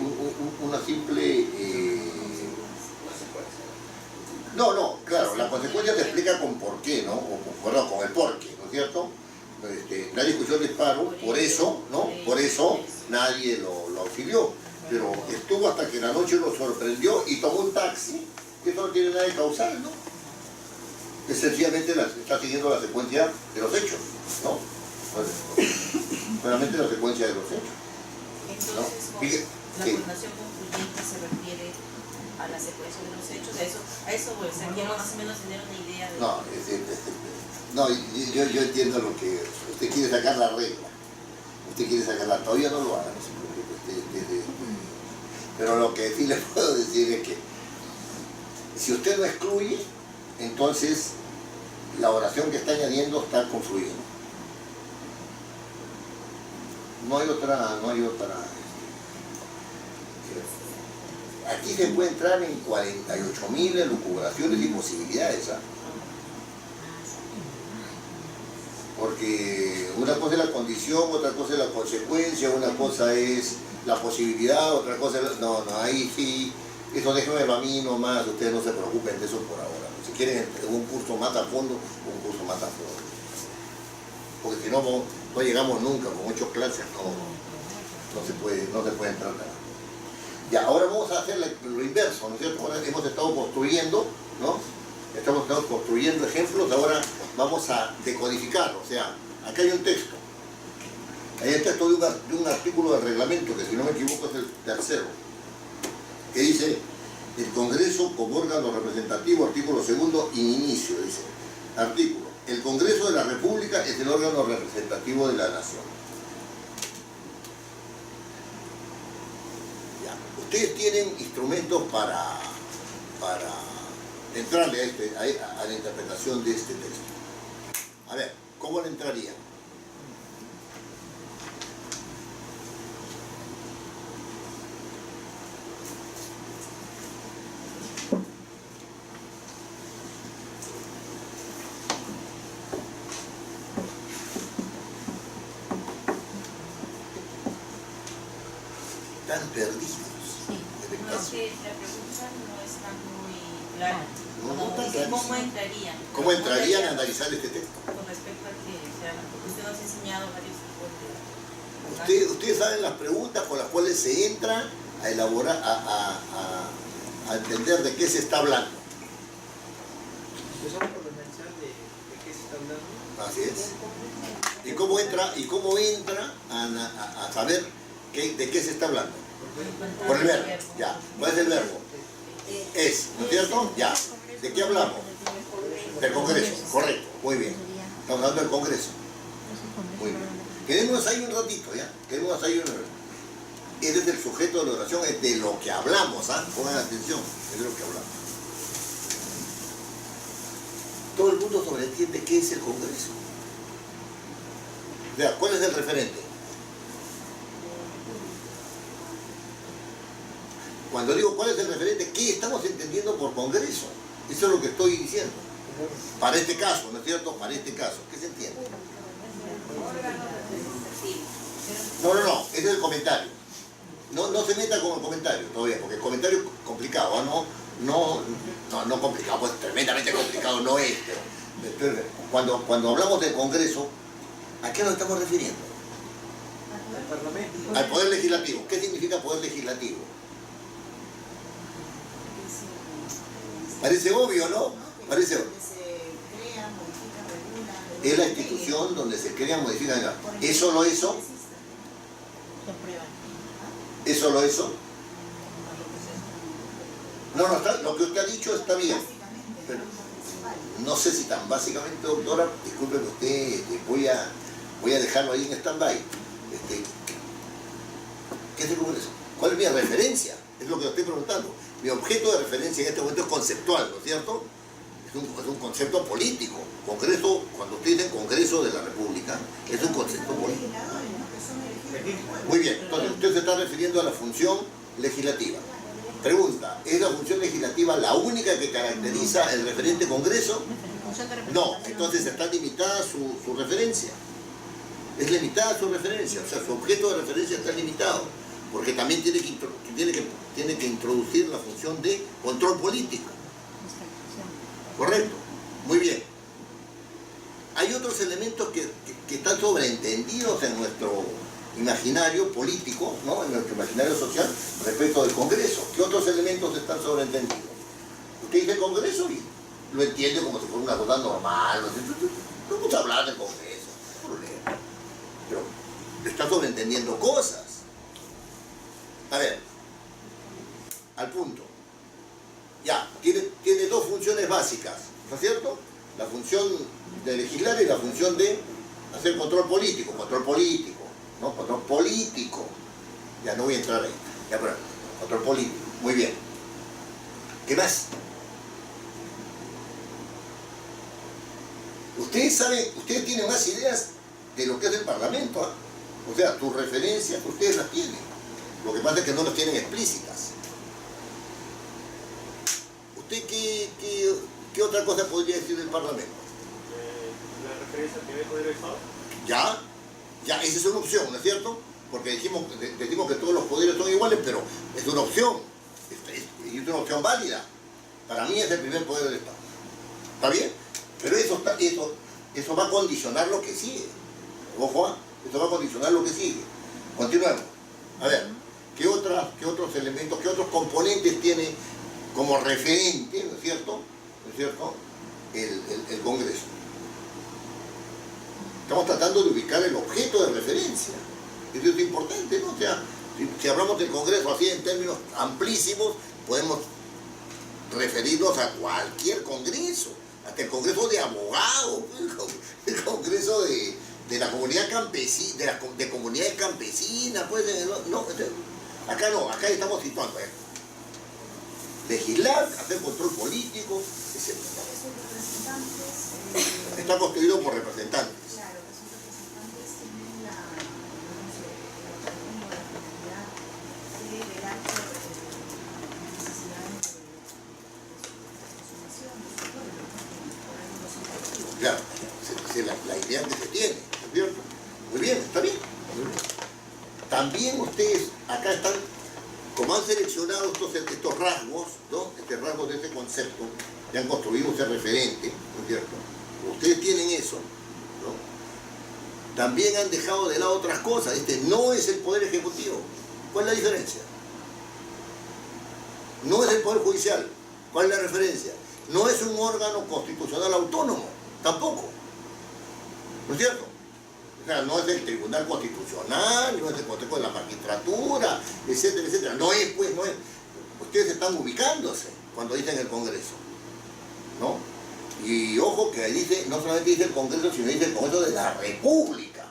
No, claro, la consecuencia te explica con por qué, ¿no? Perdón, con el por qué, ¿no es cierto? Nadie escuchó el disparo, por eso, ¿no? Por eso nadie lo auxilió. Pero estuvo hasta que la noche lo sorprendió y tomó un taxi, que eso no tiene nada de causal, ¿no? Que sencillamente está siguiendo la secuencia de los hechos, ¿no? Solamente la secuencia de los hechos. Entonces, ¿no? la coordinación confluyente se refiere a la secuencia de los hechos, a eso pues, o sea, quiero más o menos tener una idea de... No, yo entiendo lo que... Usted quiere sacar la regla. Todavía no lo haga, no se preocupe. Pero lo que sí le puedo decir es que si usted no excluye, entonces la oración que está añadiendo está confluyendo. No hay otra. Aquí se puede entrar en 48.000 elucubraciones y posibilidades, ¿ah? Porque una cosa es la condición, otra cosa es la consecuencia, una cosa es la posibilidad, otra cosa es... No, ahí sí, eso déjenmelo a mí nomás, ustedes no se preocupen de eso por ahora. Si quieren un curso más a fondo, un curso más a fondo. Porque si no, no llegamos nunca, con 8 clases no se puede entrar nada. Ya, ahora vamos a hacer lo inverso, ¿no es cierto? Ahora hemos estado construyendo, ¿no? Estamos construyendo ejemplos, ahora vamos a decodificar, o sea, acá hay un texto. Hay un texto de un artículo del reglamento, que si no me equivoco es el tercero, que dice, el Congreso como órgano representativo, artículo segundo, inicio, dice, artículo, el Congreso de la República es el órgano representativo de la Nación. Ustedes tienen instrumentos para entrarle a la interpretación de este texto. A ver, ¿cómo le entrarían? Están perdidos. No, es que la pregunta no está muy clara. No, no está Dice, ¿cómo clarísimo. entrarían? ¿Cómo entrarían a analizar este texto? Con respecto a que, o sea, porque usted nos ha enseñado varios tipos de... Ustedes saben las preguntas con las cuales se entra a elaborar, a entender de qué se está hablando. Empezamos por analizar de qué se está hablando. Así es. ¿Y cómo entra a saber de qué se está hablando? Por el verbo. Ya. ¿Cuál es el verbo? Es, ¿no es cierto? Ya. ¿De qué hablamos? Del Congreso. Correcto. Muy bien. Estamos hablando del Congreso. Muy bien. Quedémonos ahí un ratito, ¿ya? Quedémonos ahí un ratito. Ese es el sujeto de la oración, es de lo que hablamos, ¿ah? Pongan atención, es de lo que hablamos. Todo el mundo sobreentiende qué es el Congreso. O sea, ¿cuál es el referente? Cuando digo cuál es el referente, ¿qué estamos entendiendo por Congreso? Eso es lo que estoy diciendo. Para este caso, ¿no es cierto? Para este caso, ¿qué se entiende? No, ese es el comentario. No se meta con el comentario todavía, porque el comentario es complicado, no complicado, pues tremendamente complicado no es, pero cuando hablamos del Congreso, ¿a qué nos estamos refiriendo? Al Parlamento. Al Poder Legislativo. ¿Qué significa Poder Legislativo? Parece obvio, ¿no? Parece obvio. Es la institución donde se crea, modifica. ¿Es solo eso? ¿Es solo eso? No, lo que usted ha dicho está bien. Pero no sé si tan básicamente, doctora, disculpe que usted, voy a dejarlo ahí en stand-by. ¿Qué es el Congreso? ¿Cuál es mi referencia? Es lo que estoy preguntando. Mi objeto de referencia en este momento es conceptual, ¿no es cierto? Es un concepto político. Congreso, cuando usted dice Congreso de la República, es un concepto político. Muy bien, entonces usted se está refiriendo a la función legislativa. Pregunta, ¿es la función legislativa la única que caracteriza el referente Congreso? No, entonces está limitada su referencia. Es limitada su referencia, o sea, su objeto de referencia está limitado, porque también tiene que introducir la función de control político. Correcto, muy bien. Hay otros elementos que están sobreentendidos en nuestro imaginario político, ¿no? En nuestro imaginario social respecto del Congreso. ¿Qué otros elementos están sobreentendidos? Usted dice Congreso y lo entiende como si fuera una cosa normal. No vamos a hablar del Congreso, no hay problema. Pero está sobreentendiendo cosas. A ver, al punto. Ya, tiene dos funciones básicas, ¿no es cierto? La función de legislar y la función de hacer control político, ¿no? Control político. Ya no voy a entrar ahí. Ya, pero, control político. Muy bien. ¿Qué más? Ustedes tienen más ideas de lo que es el Parlamento, ¿eh? O sea, tus referencias, ustedes las tienen. Lo que pasa es que no las tienen explícitas. ¿Usted qué otra cosa podría decir del Parlamento? La referencia al primer poder del Estado. Ya, esa es una opción, ¿no es cierto? Porque decimos que todos los poderes son iguales, pero es una opción, y es una opción válida. Para mí es el primer poder del Estado. ¿Está bien? Pero eso va a condicionar lo que sigue. Ojo, eso va a condicionar lo que sigue. Continuemos. A ver, ¿qué otros elementos, qué otros componentes tiene como referente, ¿no es cierto? ¿No es cierto? El Congreso. Estamos tratando de ubicar el objeto de referencia. Eso es importante, ¿no? O sea, si hablamos del Congreso así en términos amplísimos, podemos referirnos a cualquier Congreso, hasta el Congreso de abogados, el Congreso de la comunidad campesina, de comunidades campesinas, pues, no, Acá no, acá estamos situando. Legislar, hacer control político, etc. Esos representantes, Está constituido por representantes. claro, esos representantes tienen la, digamos, la finalidad de velar por las necesidades de su nación, de su pueblo, por algunos objetivos. Claro, la idea que se tiene, ¿no es cierto? Muy bien, está bien. También ustedes acá están, como han seleccionado estos rasgos, ¿no? Rasgos de este concepto, que han construido ese referente, ¿no es cierto? Ustedes tienen eso, ¿no? También han dejado de lado otras cosas. Este no es el Poder Ejecutivo. ¿Cuál es la diferencia? No es el Poder Judicial. ¿Cuál es la referencia? No es un órgano constitucional autónomo, tampoco. ¿No es cierto? O sea, no es el Tribunal Constitucional, no es el Consejo de la Magistratura, etcétera, etcétera. No es, pues, no es. Ustedes están ubicándose cuando dicen el Congreso, ¿no? Y ojo que ahí dice, no solamente dice el Congreso, sino dice el Congreso de la República.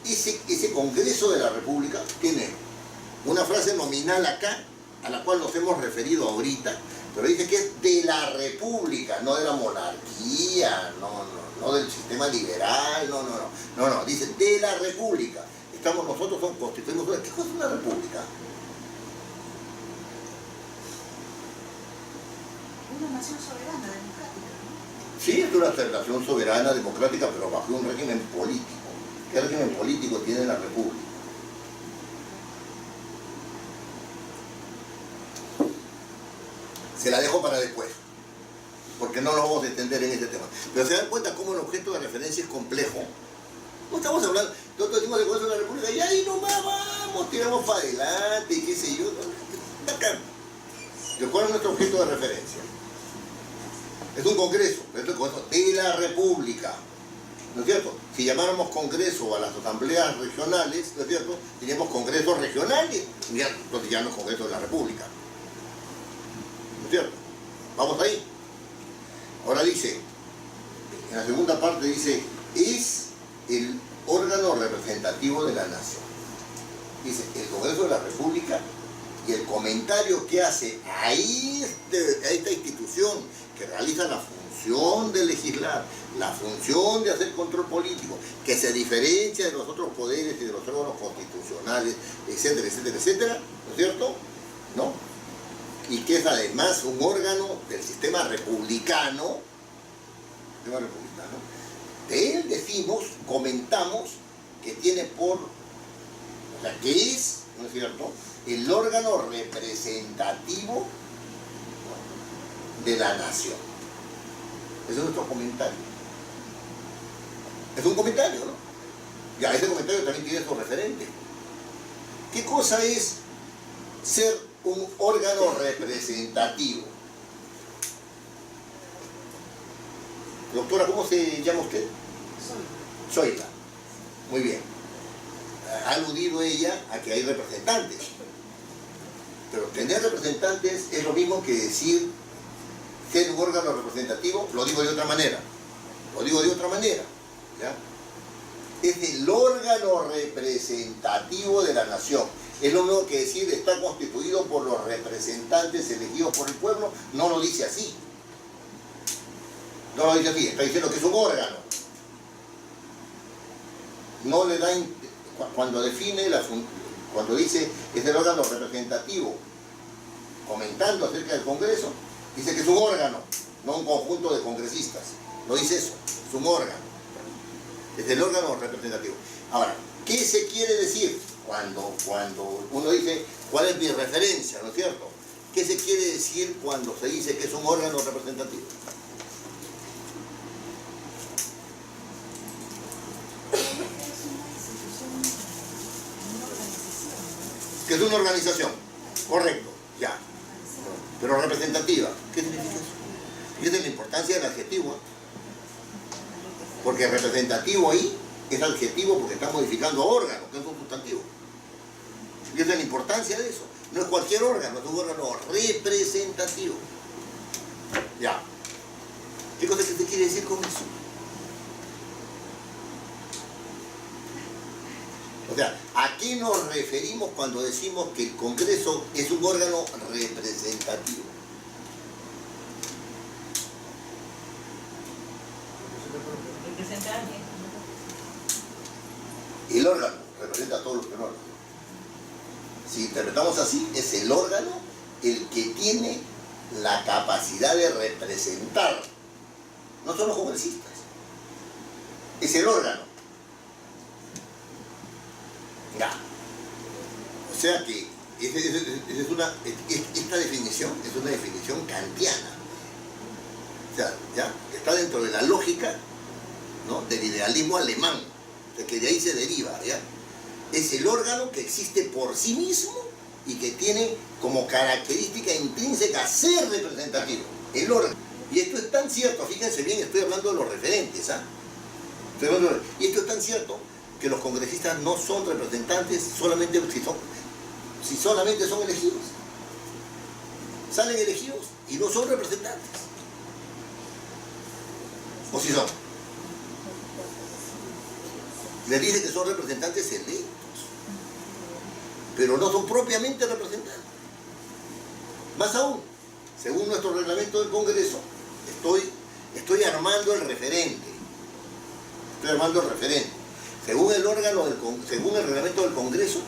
Ese Congreso de la República tiene una frase nominal acá, a la cual nos hemos referido ahorita, pero dice que es de la República, no de la monarquía, no del sistema liberal, no, dice de la República. Nosotros constituimos una, ¿qué cosa es una república? Una nación soberana, democrática, ¿no? Sí, es una nación soberana, democrática, pero bajo un régimen político. ¿Qué régimen político tiene la República? Se la dejo para después, porque no nos vamos a extender en este tema. Pero se dan cuenta cómo el objeto de referencia es complejo. No estamos hablando, nosotros decimos del Congreso de la República y ahí nomás vamos, tiramos para adelante y qué sé yo. Acá. ¿Cuál es nuestro objeto de referencia? Es un Congreso, pero es el Congreso de la República. ¿No es cierto? Si llamáramos Congreso a las asambleas regionales, ¿no es cierto? Teníamos congresos regionales, entonces ya no es Congreso de la República. ¿No es cierto? Vamos ahí. Ahora dice, en la segunda parte dice, es el órgano representativo de la nación. Dice, el Congreso de la República, y el comentario que hace a esta institución que realiza la función de legislar, la función de hacer control político, que se diferencia de los otros poderes y de los órganos constitucionales, etcétera, etcétera, etcétera, ¿no es cierto? ¿No? Y que es además un órgano del sistema republicano, de él decimos, comentamos, que tiene que es, ¿no es cierto?, el órgano representativo de la nación. Ese es nuestro comentario. Es un comentario, ¿no? Ya, ese comentario también tiene su referente. ¿Qué cosa es ser un órgano representativo? Doctora, ¿cómo se llama usted? Zoila. Muy bien. Ha aludido ella a que hay representantes. Pero tener representantes es lo mismo que decir ser un órgano representativo. Lo digo de otra manera. ¿Ya? Es el órgano representativo de la nación. Es lo mismo que decir está constituido por los representantes elegidos por el pueblo. No lo dice así. No lo dice así. Está diciendo que es un órgano. No le da... Cuando define cuando dice que es el órgano representativo, comentando acerca del Congreso, dice que es un órgano, no un conjunto de congresistas. No dice eso, es un órgano. Es el órgano representativo. Ahora, ¿qué se quiere decir cuando uno dice cuál es mi referencia, ¿no es cierto? ¿Qué se quiere decir cuando se dice que es un órgano representativo? Que es una organización, correcto, ya. Pero representativa, ¿qué significa eso? Fíjense la importancia del adjetivo, porque representativo ahí es adjetivo porque está modificando a órgano, que es un sustantivo. Fíjense la importancia de eso. No es cualquier órgano, es un órgano representativo. Ya. ¿Qué cosa que te quiere decir con eso? O sea, ¿a qué nos referimos cuando decimos que el Congreso es un órgano representativo? Representar, El órgano representa a todos los peruanos. Si interpretamos así, es el órgano el que tiene la capacidad de representar. No son los congresistas. Es el órgano. Ya. O sea que esta definición es una definición kantiana. O sea, ya está dentro de la lógica, ¿no?, del idealismo alemán, de que de ahí se deriva, ¿ya? Es el órgano que existe por sí mismo y que tiene como característica intrínseca ser representativo. El órgano. Y esto es tan cierto, fíjense bien, estoy hablando de los referentes, ¿ah? Y esto es tan cierto que los congresistas no son representantes solamente si solamente son elegidos. Salen elegidos y no son representantes. ¿O si son? Les dice que son representantes electos, pero no son propiamente representantes. Más aún, según nuestro reglamento del Congreso, estoy armando el referente. Estoy armando el referente. Según el reglamento del Congreso,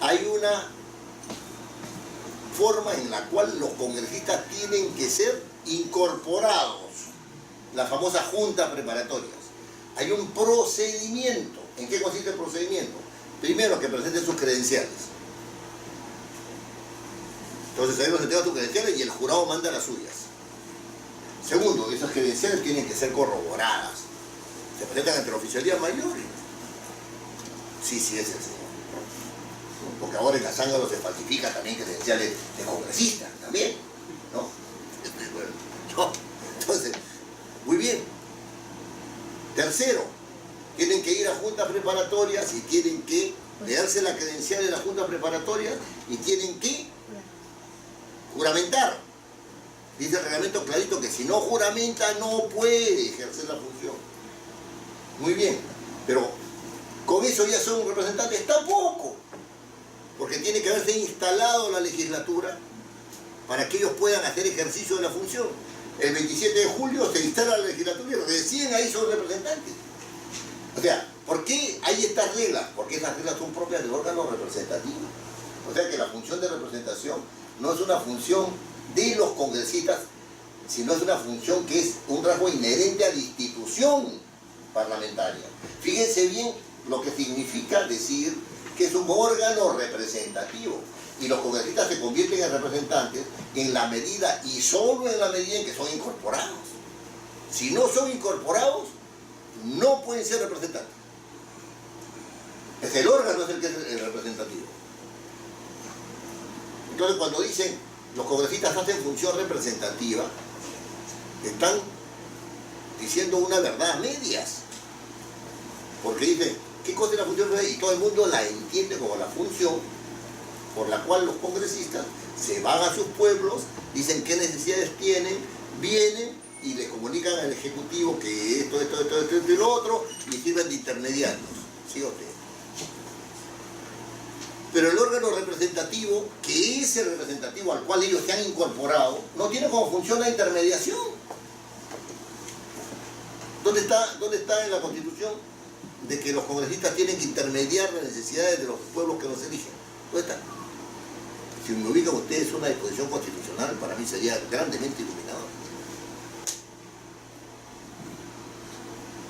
hay una forma en la cual los congresistas tienen que ser incorporados, las famosas juntas preparatorias. Hay un procedimiento. ¿En qué consiste el procedimiento? Primero, que presenten sus credenciales. Entonces ahí se entrega tus credenciales y el jurado manda las suyas. Segundo, esas credenciales tienen que ser corroboradas. Se presentan ante la oficialía mayor. Sí, es el señor. Porque ahora en la Zángaro se falsifican también credenciales de congresistas, también, ¿no? Entonces, muy bien. Tercero, tienen que ir a juntas preparatorias y tienen que leerse la credencial de la junta preparatoria y tienen que juramentar. Dice el reglamento clarito que si no juramenta no puede ejercer la función. Muy bien, pero con eso ya son representantes tampoco, porque tiene que haberse instalado la legislatura para que ellos puedan hacer ejercicio de la función. El 27 de julio se instala la legislatura y recién ahí son representantes. O sea, ¿por qué hay estas reglas? Porque esas reglas son propias del órgano representativo. O sea que la función de representación no es una función de los congresistas, sino es una función que es un rasgo inherente a la institución parlamentaria. Fíjense bien lo que significa decir que es un órgano representativo. Y los congresistas se convierten en representantes en la medida y solo en la medida en que son incorporados. Si no son incorporados, no pueden ser representantes. Es el órgano es el que es el representativo. Entonces cuando dicen los congresistas hacen función representativa, están diciendo una verdad a medias. Porque dicen, ¿qué cosa es la función representativa? Y todo el mundo la entiende como la función por la cual los congresistas se van a sus pueblos, dicen qué necesidades tienen, vienen y les comunican al Ejecutivo que esto y lo otro, y sirven de intermediarios. ¿Sí o qué? Pero el órgano representativo, que es el representativo al cual ellos se han incorporado, no tiene como función la intermediación. ¿Dónde está en la Constitución de que los congresistas tienen que intermediar las necesidades de los pueblos que los eligen? ¿Dónde está? Si me ubican ustedes una disposición constitucional, para mí sería grandemente iluminador.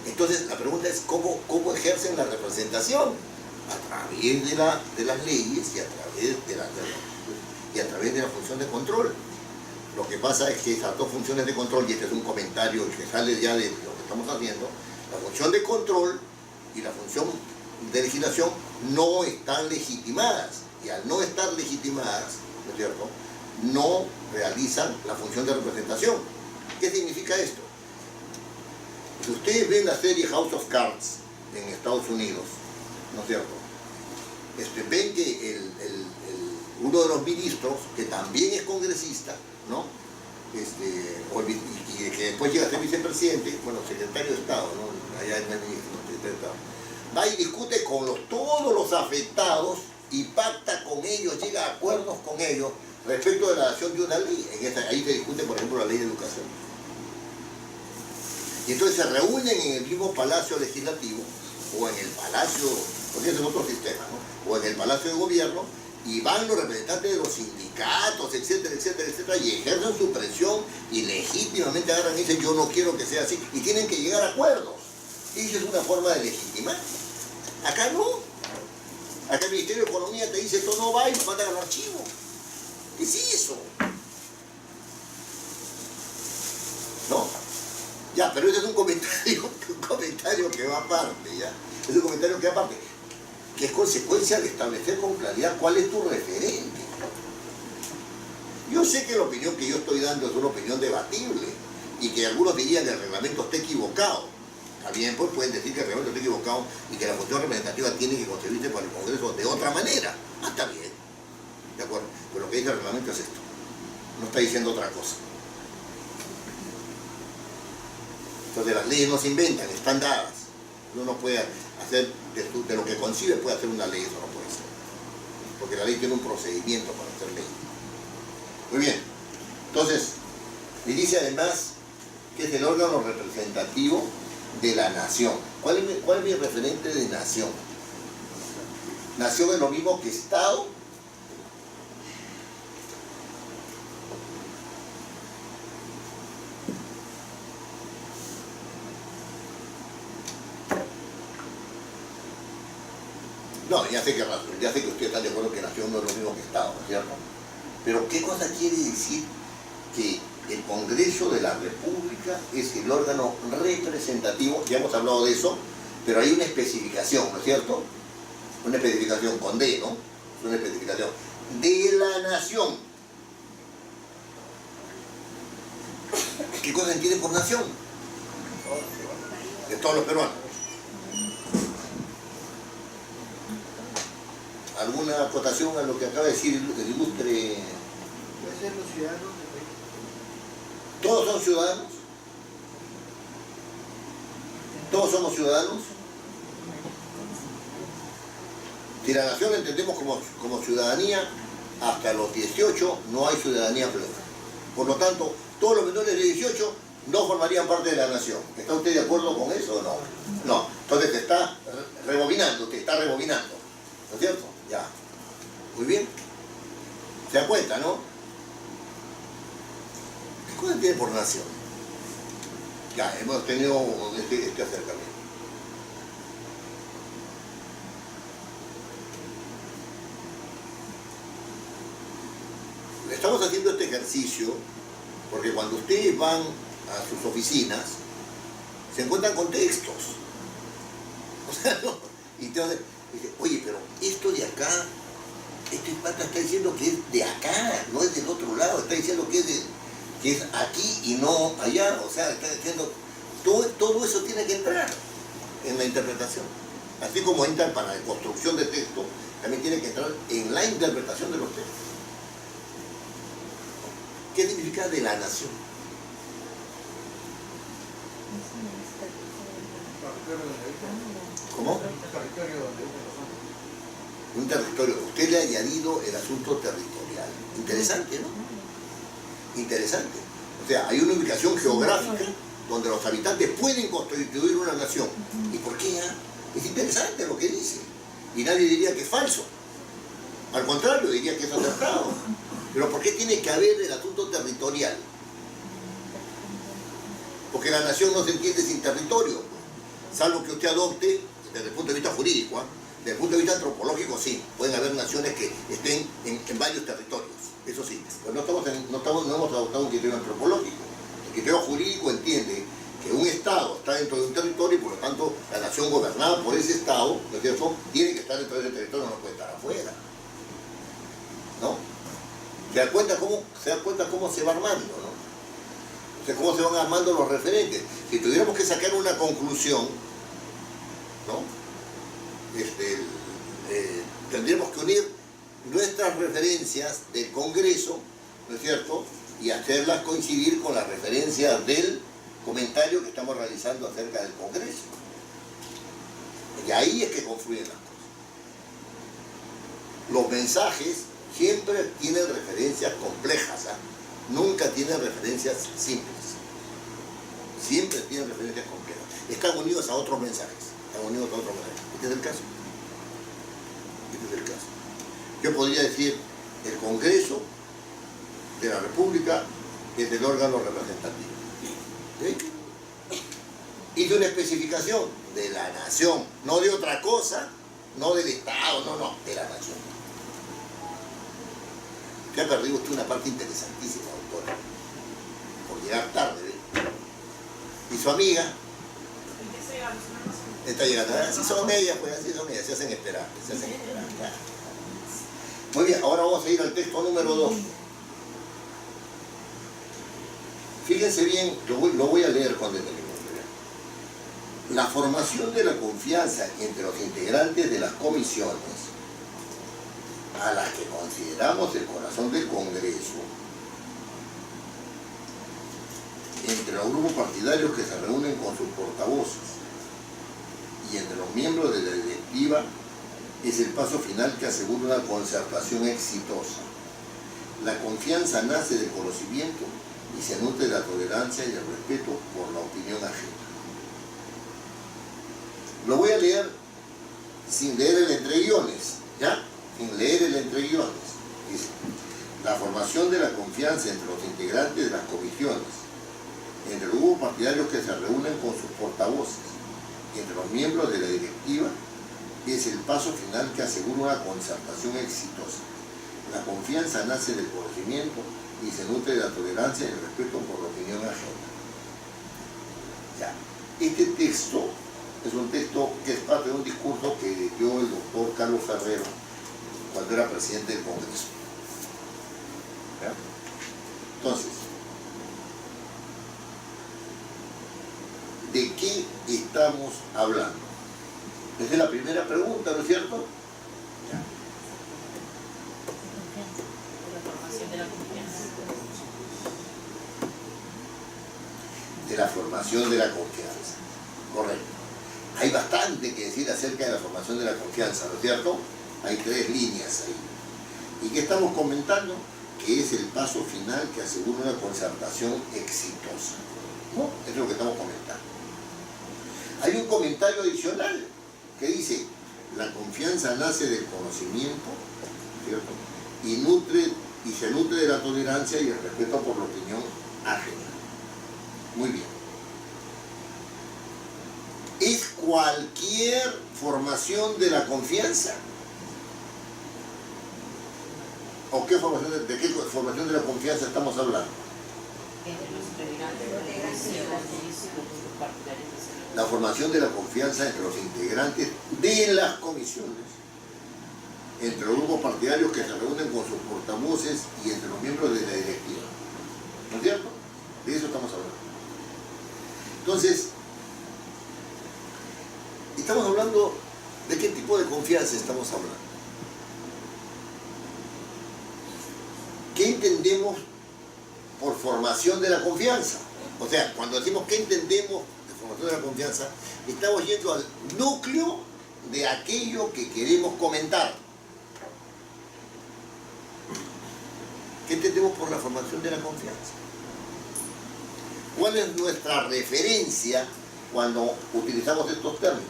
Entonces, la pregunta es ¿cómo ejercen la representación? A través de las leyes y a través de la función de control. Lo que pasa es que esas dos funciones de control, y este es un comentario que sale ya de lo que estamos haciendo, la función de control y la función de legislación no están legitimadas. Y al no estar legitimadas, ¿no es cierto?, no realizan la función de representación. ¿Qué significa esto? Si ustedes ven la serie House of Cards en Estados Unidos, ¿no es cierto?, ven que uno de los ministros, que también es congresista, ¿no?, y que después llega a ser vicepresidente, bueno, secretario de Estado, ¿no?, allá en el ministro, secretario de Estado, va y discute con todos todos los afectados y pacta con ellos, llega a acuerdos con ellos respecto de la adopción de una ley. Ahí se discute, por ejemplo, la ley de educación. Y entonces se reúnen en el mismo Palacio Legislativo, o en el Palacio, porque ese es otro sistema, ¿no? O en el Palacio de Gobierno, y van los representantes de los sindicatos, etcétera, etcétera, etcétera, y ejercen su presión y legítimamente agarran y dicen yo no quiero que sea así, y tienen que llegar a acuerdos. Y esa es una forma de legitimar. Acá no. Acá el Ministerio de Economía te dice esto no va y lo mandan al archivo. ¿Qué es eso? ¿No? Ya, pero ese es un comentario que va aparte, ¿ya? Es un comentario que va aparte, que es consecuencia de establecer con claridad cuál es tu referente. Yo sé que la opinión que yo estoy dando es una opinión debatible y que algunos dirían que el reglamento está equivocado. También pues pueden decir que el reglamento está equivocado y que la función representativa tiene que constituirse por el Congreso de otra manera. Ah, está bien. ¿De acuerdo? Pero lo que dice el reglamento es esto. No está diciendo otra cosa. Entonces las leyes no se inventan, están dadas. Uno no puede hacer de lo que concibe, puede hacer una ley, eso no puede ser. Porque la ley tiene un procedimiento para hacer ley. Muy bien. Entonces, y dice además que es el órgano representativo de la nación. ¿Cuál es mi referente de nación? Nación es lo mismo que Estado. No, ya sé que ustedes están de acuerdo que nación no es lo mismo que Estado, ¿no es cierto? Pero ¿qué cosa quiere decir que el Congreso de la República es el órgano representativo? Ya hemos hablado de eso, pero hay una especificación, ¿no es cierto? Una especificación con D, ¿no? Una especificación de la nación. ¿Qué cosa entiende por nación? De todos los peruanos. ¿Alguna acotación a lo que acaba de decir el ilustre? Puede ser los ciudadanos del país. ¿Todos son ciudadanos? ¿Todos somos ciudadanos? Si la nación la entendemos como ciudadanía, hasta los 18 no hay ciudadanía plena. Por lo tanto, todos los menores de 18 no formarían parte de la nación. ¿Está usted de acuerdo con eso o no? No. Entonces está rebobinando, ¿no es cierto? Ya. Muy bien. ¿Se da cuenta, no? ¿Qué cosa tiene por nación? Ya, hemos tenido este acercamiento. Estamos haciendo este ejercicio porque cuando ustedes van a sus oficinas se encuentran con textos. O sea, no. Y entonces dice, oye, pero esto de acá, este pata está diciendo que es de acá, no es del otro lado, está diciendo que es aquí y no allá, o sea, está diciendo, todo eso tiene que entrar en la interpretación. Así como entra para la construcción de texto, también tiene que entrar en la interpretación de los textos. ¿Qué significa de la nación? ¿Cómo? Un territorio. Usted le ha añadido el asunto territorial. Interesante, ¿no? Interesante. O sea, hay una ubicación geográfica donde los habitantes pueden constituir una nación. ¿Y por qué? Es interesante lo que dice. Y nadie diría que es falso. Al contrario, diría que es acertado. Pero ¿por qué tiene que haber el asunto territorial? Porque la nación no se entiende sin territorio, salvo que usted adopte, desde el punto de vista jurídico, desde el punto de vista antropológico sí, pueden haber naciones que estén en varios territorios, eso sí, pero no hemos adoptado un criterio antropológico. El criterio jurídico entiende que un Estado está dentro de un territorio y por lo tanto la nación gobernada por ese Estado, ¿no es cierto?, tiene que estar dentro de ese territorio, no puede estar afuera, ¿no? ¿Se da cuenta cómo se va armando, no? O sea, cómo se van armando los referentes. Si tuviéramos que sacar una conclusión, ¿no? Tendríamos que unir nuestras referencias del Congreso, ¿no es cierto?, y hacerlas coincidir con las referencias del comentario que estamos realizando acerca del Congreso. Y ahí es que confluyen las cosas. los mensajes siempre tienen referencias complejas, ¿ah? Nunca tienen referencias simples. Siempre tienen referencias complejas. Están unidos a otros mensajes. Están unidos a otros mensajes. Este es el caso. Este es el caso. Yo podría decir, el Congreso de la República es el órgano representativo. ¿Sí? Hice una especificación de la nación, no de otra cosa, no del Estado, no, de la nación. Se ha perdido usted una parte interesantísima, doctora, por llegar tarde, ¿ve? Y su amiga está llegando. Así son ellas, pues así son ellas, se hacen esperar, se hacen esperar. Ya. Muy bien, ahora vamos a ir al texto número 2. Fíjense bien, lo voy a leer con detenimiento. La formación de la confianza entre los integrantes de las comisiones, a las que consideramos el corazón del Congreso, entre los grupos partidarios que se reúnen con sus portavoces y entre los miembros de la directiva, es el paso final que asegura una concertación exitosa. La confianza nace del conocimiento y se nutre de la tolerancia y el respeto por la opinión ajena. Lo voy a leer sin leer el entreguiones, ¿ya? Sin leer el entreguiones. Dice, la formación de la confianza entre los integrantes de las comisiones, entre los grupos partidarios que se reúnen con sus portavoces y entre los miembros de la directiva, es el paso final que asegura una concertación exitosa. La confianza nace del conocimiento y se nutre de la tolerancia y el respeto por la opinión ajena. Ya. Este texto es un texto que es parte de un discurso que dio el doctor Carlos Ferrero cuando era presidente del Congreso. ¿Ya? Entonces, ¿de qué estamos hablando? Esa es la primera pregunta, ¿no es cierto? Ya. De la formación de la confianza. Correcto. Hay bastante que decir acerca de la formación de la confianza, ¿no es cierto? Hay 3 líneas ahí. ¿Y qué estamos comentando? Que es el paso final que asegura una concertación exitosa. ¿No? Es lo que estamos comentando. Hay un comentario adicional que dice, la confianza nace del conocimiento, ¿cierto? Y se nutre de la tolerancia y el respeto por la opinión ajena. Muy bien. ¿Es cualquier formación de la confianza? ¿O de qué formación de la confianza estamos hablando? La formación de la confianza entre los integrantes de las comisiones, entre los grupos partidarios que se reúnen con sus portavoces y entre los miembros de la directiva. ¿No es cierto? De eso estamos hablando. Entonces, estamos hablando de qué tipo de confianza estamos hablando. ¿Qué entendemos por formación de la confianza? O sea, cuando decimos qué entendemos de formación de la confianza, estamos yendo al núcleo de aquello que queremos comentar. ¿Qué entendemos por la formación de la confianza? ¿Cuál es nuestra referencia cuando utilizamos estos términos?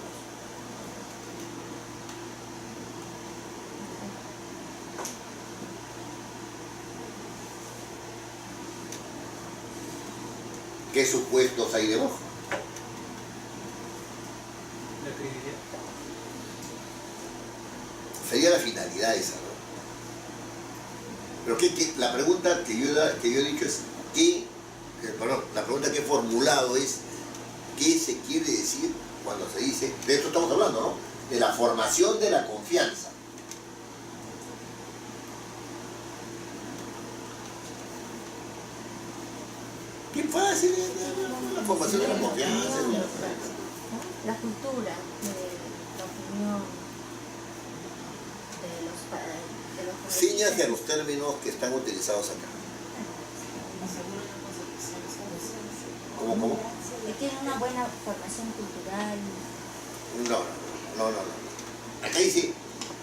¿Qué supuestos hay debajo? La credibilidad. Sería la finalidad esa, ¿no? Pero la pregunta que yo he dicho es, la pregunta que he formulado es, ¿qué se quiere decir cuando se dice, de esto estamos hablando, ¿no? De la formación de la confianza. ¿Qué puede decir la formación de la confianza? La cultura, la opinión de los Ciñase a los términos que están utilizados acá. ¿Cómo? Que tiene una buena formación cultural. No. Acá dice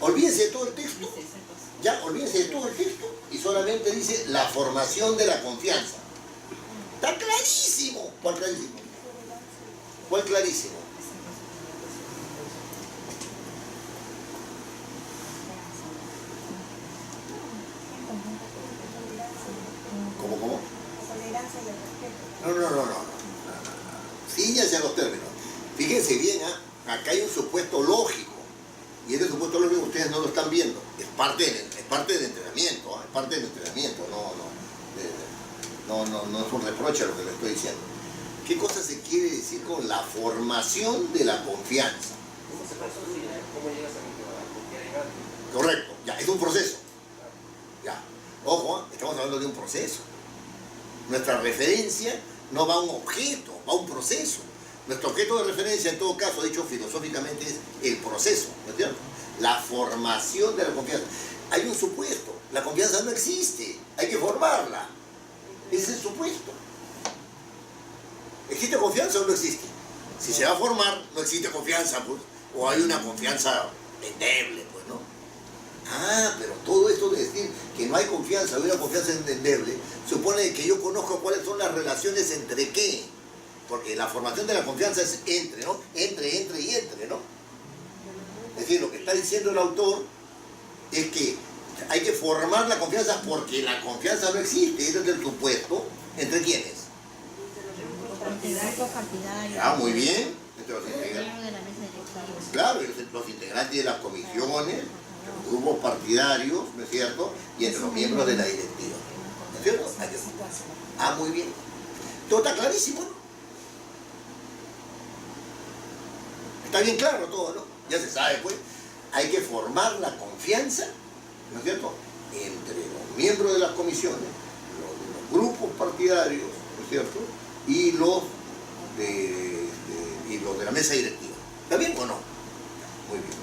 Olvídense de todo el texto. Ya, olvídense de todo el texto y solamente dice la formación de la confianza. Está clarísimo. ¿Cuál clarísimo? ¿Cuál clarísimo? ¿Cómo? Tolerancia y el No. respeto. Ciñanse a los términos. Fíjense bien, acá hay un supuesto lógico. Y ese supuesto lógico ustedes no lo están viendo. Es parte del entrenamiento, es parte del entrenamiento. No es un reproche a lo que le estoy diciendo. ¿Qué cosa se quiere decir con la formación de la confianza? ¿Cómo llegas a confiar en alguien? Correcto, ya, es un proceso. Ya, ojo, estamos hablando de un proceso. Nuestra referencia no va a un objeto, va a un proceso. Nuestro objeto de referencia, en todo caso, dicho filosóficamente, es el proceso, ¿no es cierto? La formación de la confianza. Hay un supuesto, la confianza no existe, hay que formarla. Ese es el supuesto. ¿Existe confianza o no existe? Si se va a formar, no existe confianza, pues, o hay una confianza endeble, pues, ¿no? Pero todo esto de decir que no hay confianza, hay una confianza endeble, supone que yo conozco cuáles son las relaciones entre qué. Porque la formación de la confianza es entre, ¿no? Entre, ¿no? Es decir, lo que está diciendo el autor es que hay que formar la confianza porque la confianza no existe. Ese es el supuesto. ¿Entre quiénes? Muy bien. Entre los integrantes. Claro, los integrantes de las comisiones, los grupos partidarios, ¿no es cierto? Y entre los miembros de la directiva. ¿No es cierto? Muy bien. Todo está clarísimo, ¿no? Está bien claro todo, ¿no? Ya se sabe, pues. Hay que formar la confianza, ¿no es cierto?, entre los miembros de las comisiones, los grupos partidarios, ¿no es cierto?, y los de la mesa directiva. ¿Está bien o no? Muy bien.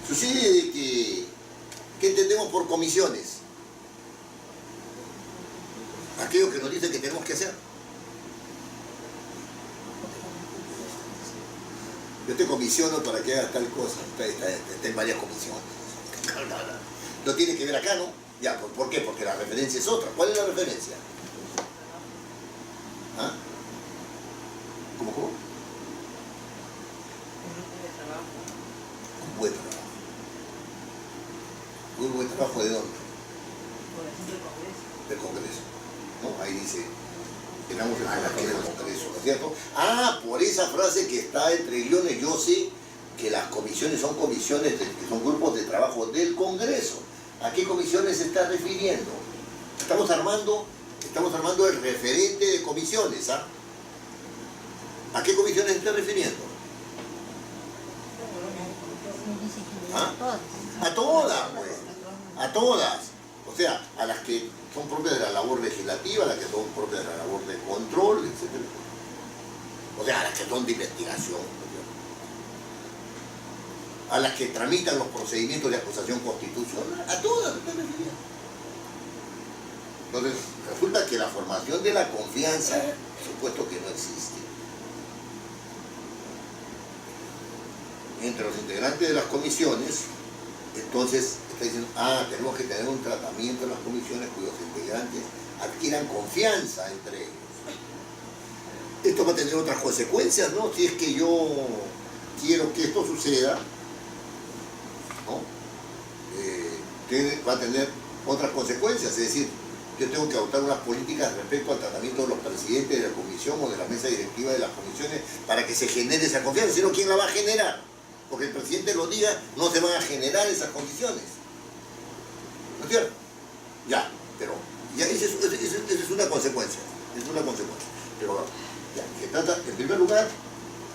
Sucede que, ¿qué entendemos por comisiones? Aquello que nos dicen que tenemos que hacer. Yo te comisiono para que hagas tal cosa. Está en varias comisiones. Lo tiene que ver acá, ¿no? Ya, ¿por qué? Porque la referencia es otra. ¿Cuál es la referencia? ¿Cómo? Un buen trabajo. ¿Un buen trabajo de dónde? Del Congreso. ¿No? Ahí dice, tenemos el trabajo del Congreso, ¿no es cierto? Por esa frase que está entre guiones, yo sé que las comisiones son comisiones, que son grupos de trabajo del Congreso. ¿A qué comisiones se está refiriendo? Estamos armando el referente de comisiones, ¿A qué comisiones se está refiriendo? A todas, pues. A todas. O sea, a las que son propias de la labor legislativa, a las que son propias de la labor de control, etc. O sea, a las que son de investigación, a las que tramitan los procedimientos de acusación constitucional, a todas se está refiriendo. Entonces, resulta que la formación de la confianza, por supuesto que no existe. Entre los integrantes de las comisiones, entonces está diciendo, tenemos que tener un tratamiento en las comisiones cuyos integrantes adquieran confianza entre ellos. Esto va a tener otras consecuencias, ¿no? Si es que yo quiero que esto suceda, ¿no? Va a tener otras consecuencias, es decir, yo tengo que adoptar unas políticas respecto al tratamiento de los presidentes de la comisión o de la mesa directiva de las comisiones para que se genere esa confianza, sino ¿quién la va a generar? Porque el presidente lo diga, no se van a generar esas condiciones. ¿No es cierto? Ya, pero ya esa es una consecuencia. Es una consecuencia. Pero ya, se trata, en primer lugar,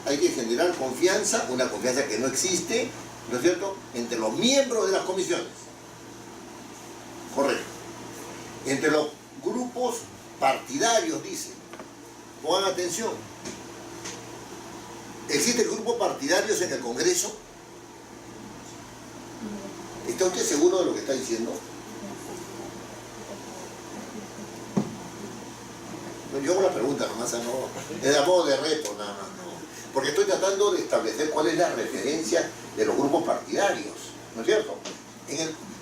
hay que generar confianza, una confianza que no existe, ¿no es cierto?, entre los miembros de las comisiones. Correcto. Entre los grupos partidarios, dice. Pongan atención. ¿Existen grupos partidarios en el Congreso? ¿Está usted seguro de lo que está diciendo? Yo hago la pregunta nomás, no. Es a modo de reto, nada más. No. Porque estoy tratando de establecer cuál es la referencia de los grupos partidarios, ¿no es cierto?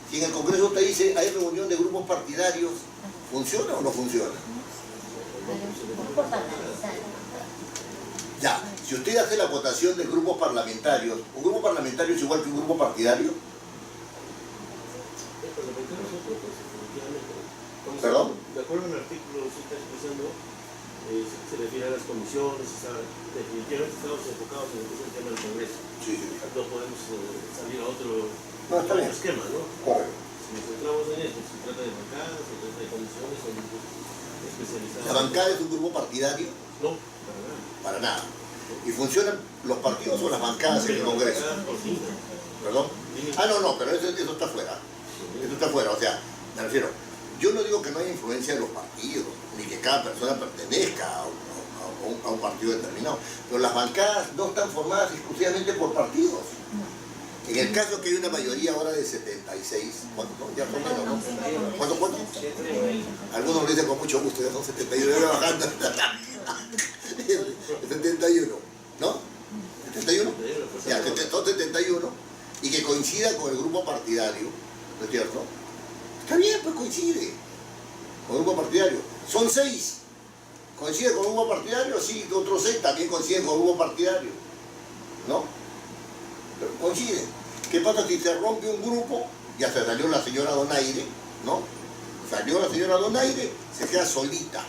Si en el Congreso usted dice hay reunión de grupos partidarios, ¿funciona o no funciona? Ya, si usted hace la votación de grupos parlamentarios, ¿un grupo parlamentario es igual que un grupo partidario? ¿Perdón? De acuerdo al artículo que usted está expresando, se refiere a las comisiones, definitivamente estamos enfocados en lo que es el tema del Congreso. Sí, sí. No podemos salir a otro esquema, ¿no? Correcto. Si nos centramos en esto, se trata de bancadas, se trata de comisiones, son grupos especializados. ¿La bancada es un grupo partidario? No, para nada. Para nada. ¿Y funcionan los partidos o las bancadas en el Congreso? ¿Perdón? Ah, no, pero eso está fuera. Eso está fuera, o sea, me refiero, yo no digo que no haya influencia de los partidos, ni que cada persona pertenezca a un partido determinado, pero las bancadas no están formadas exclusivamente por partidos. En el caso que hay una mayoría ahora de 76, ¿cuánto? Ya son menos, ¿no? ¿Cuánto? Algunos lo dicen con mucho gusto, ya son 71, ya bajando. 71, ¿no? 71, ya, son 71, y que coincida con el grupo partidario, ¿no es cierto? Está bien, pues coincide con el grupo partidario. Son 6, coincide con el grupo partidario, sí, otros 6 también coinciden con el grupo partidario, ¿no? Pero coinciden. ¿Qué pasa si se rompe un grupo? Ya se salió la señora Donaire, ¿no? Salió la señora Donaire, se queda solita.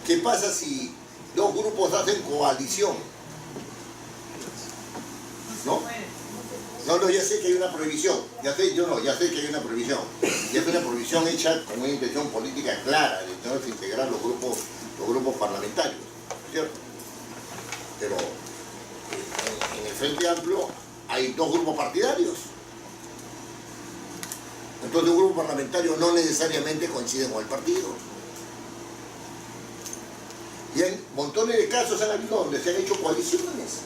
¿Qué pasa si dos grupos hacen coalición? ¿No? No, ya sé que hay una prohibición. Ya sé que hay una prohibición. Y es una prohibición hecha con una intención política clara de no desintegrar los grupos parlamentarios, ¿cierto? Pero en el Frente Amplio hay dos grupos partidarios. Entonces un grupo parlamentario no necesariamente coincide con el partido. Y hay montones de casos donde se han hecho coaliciones,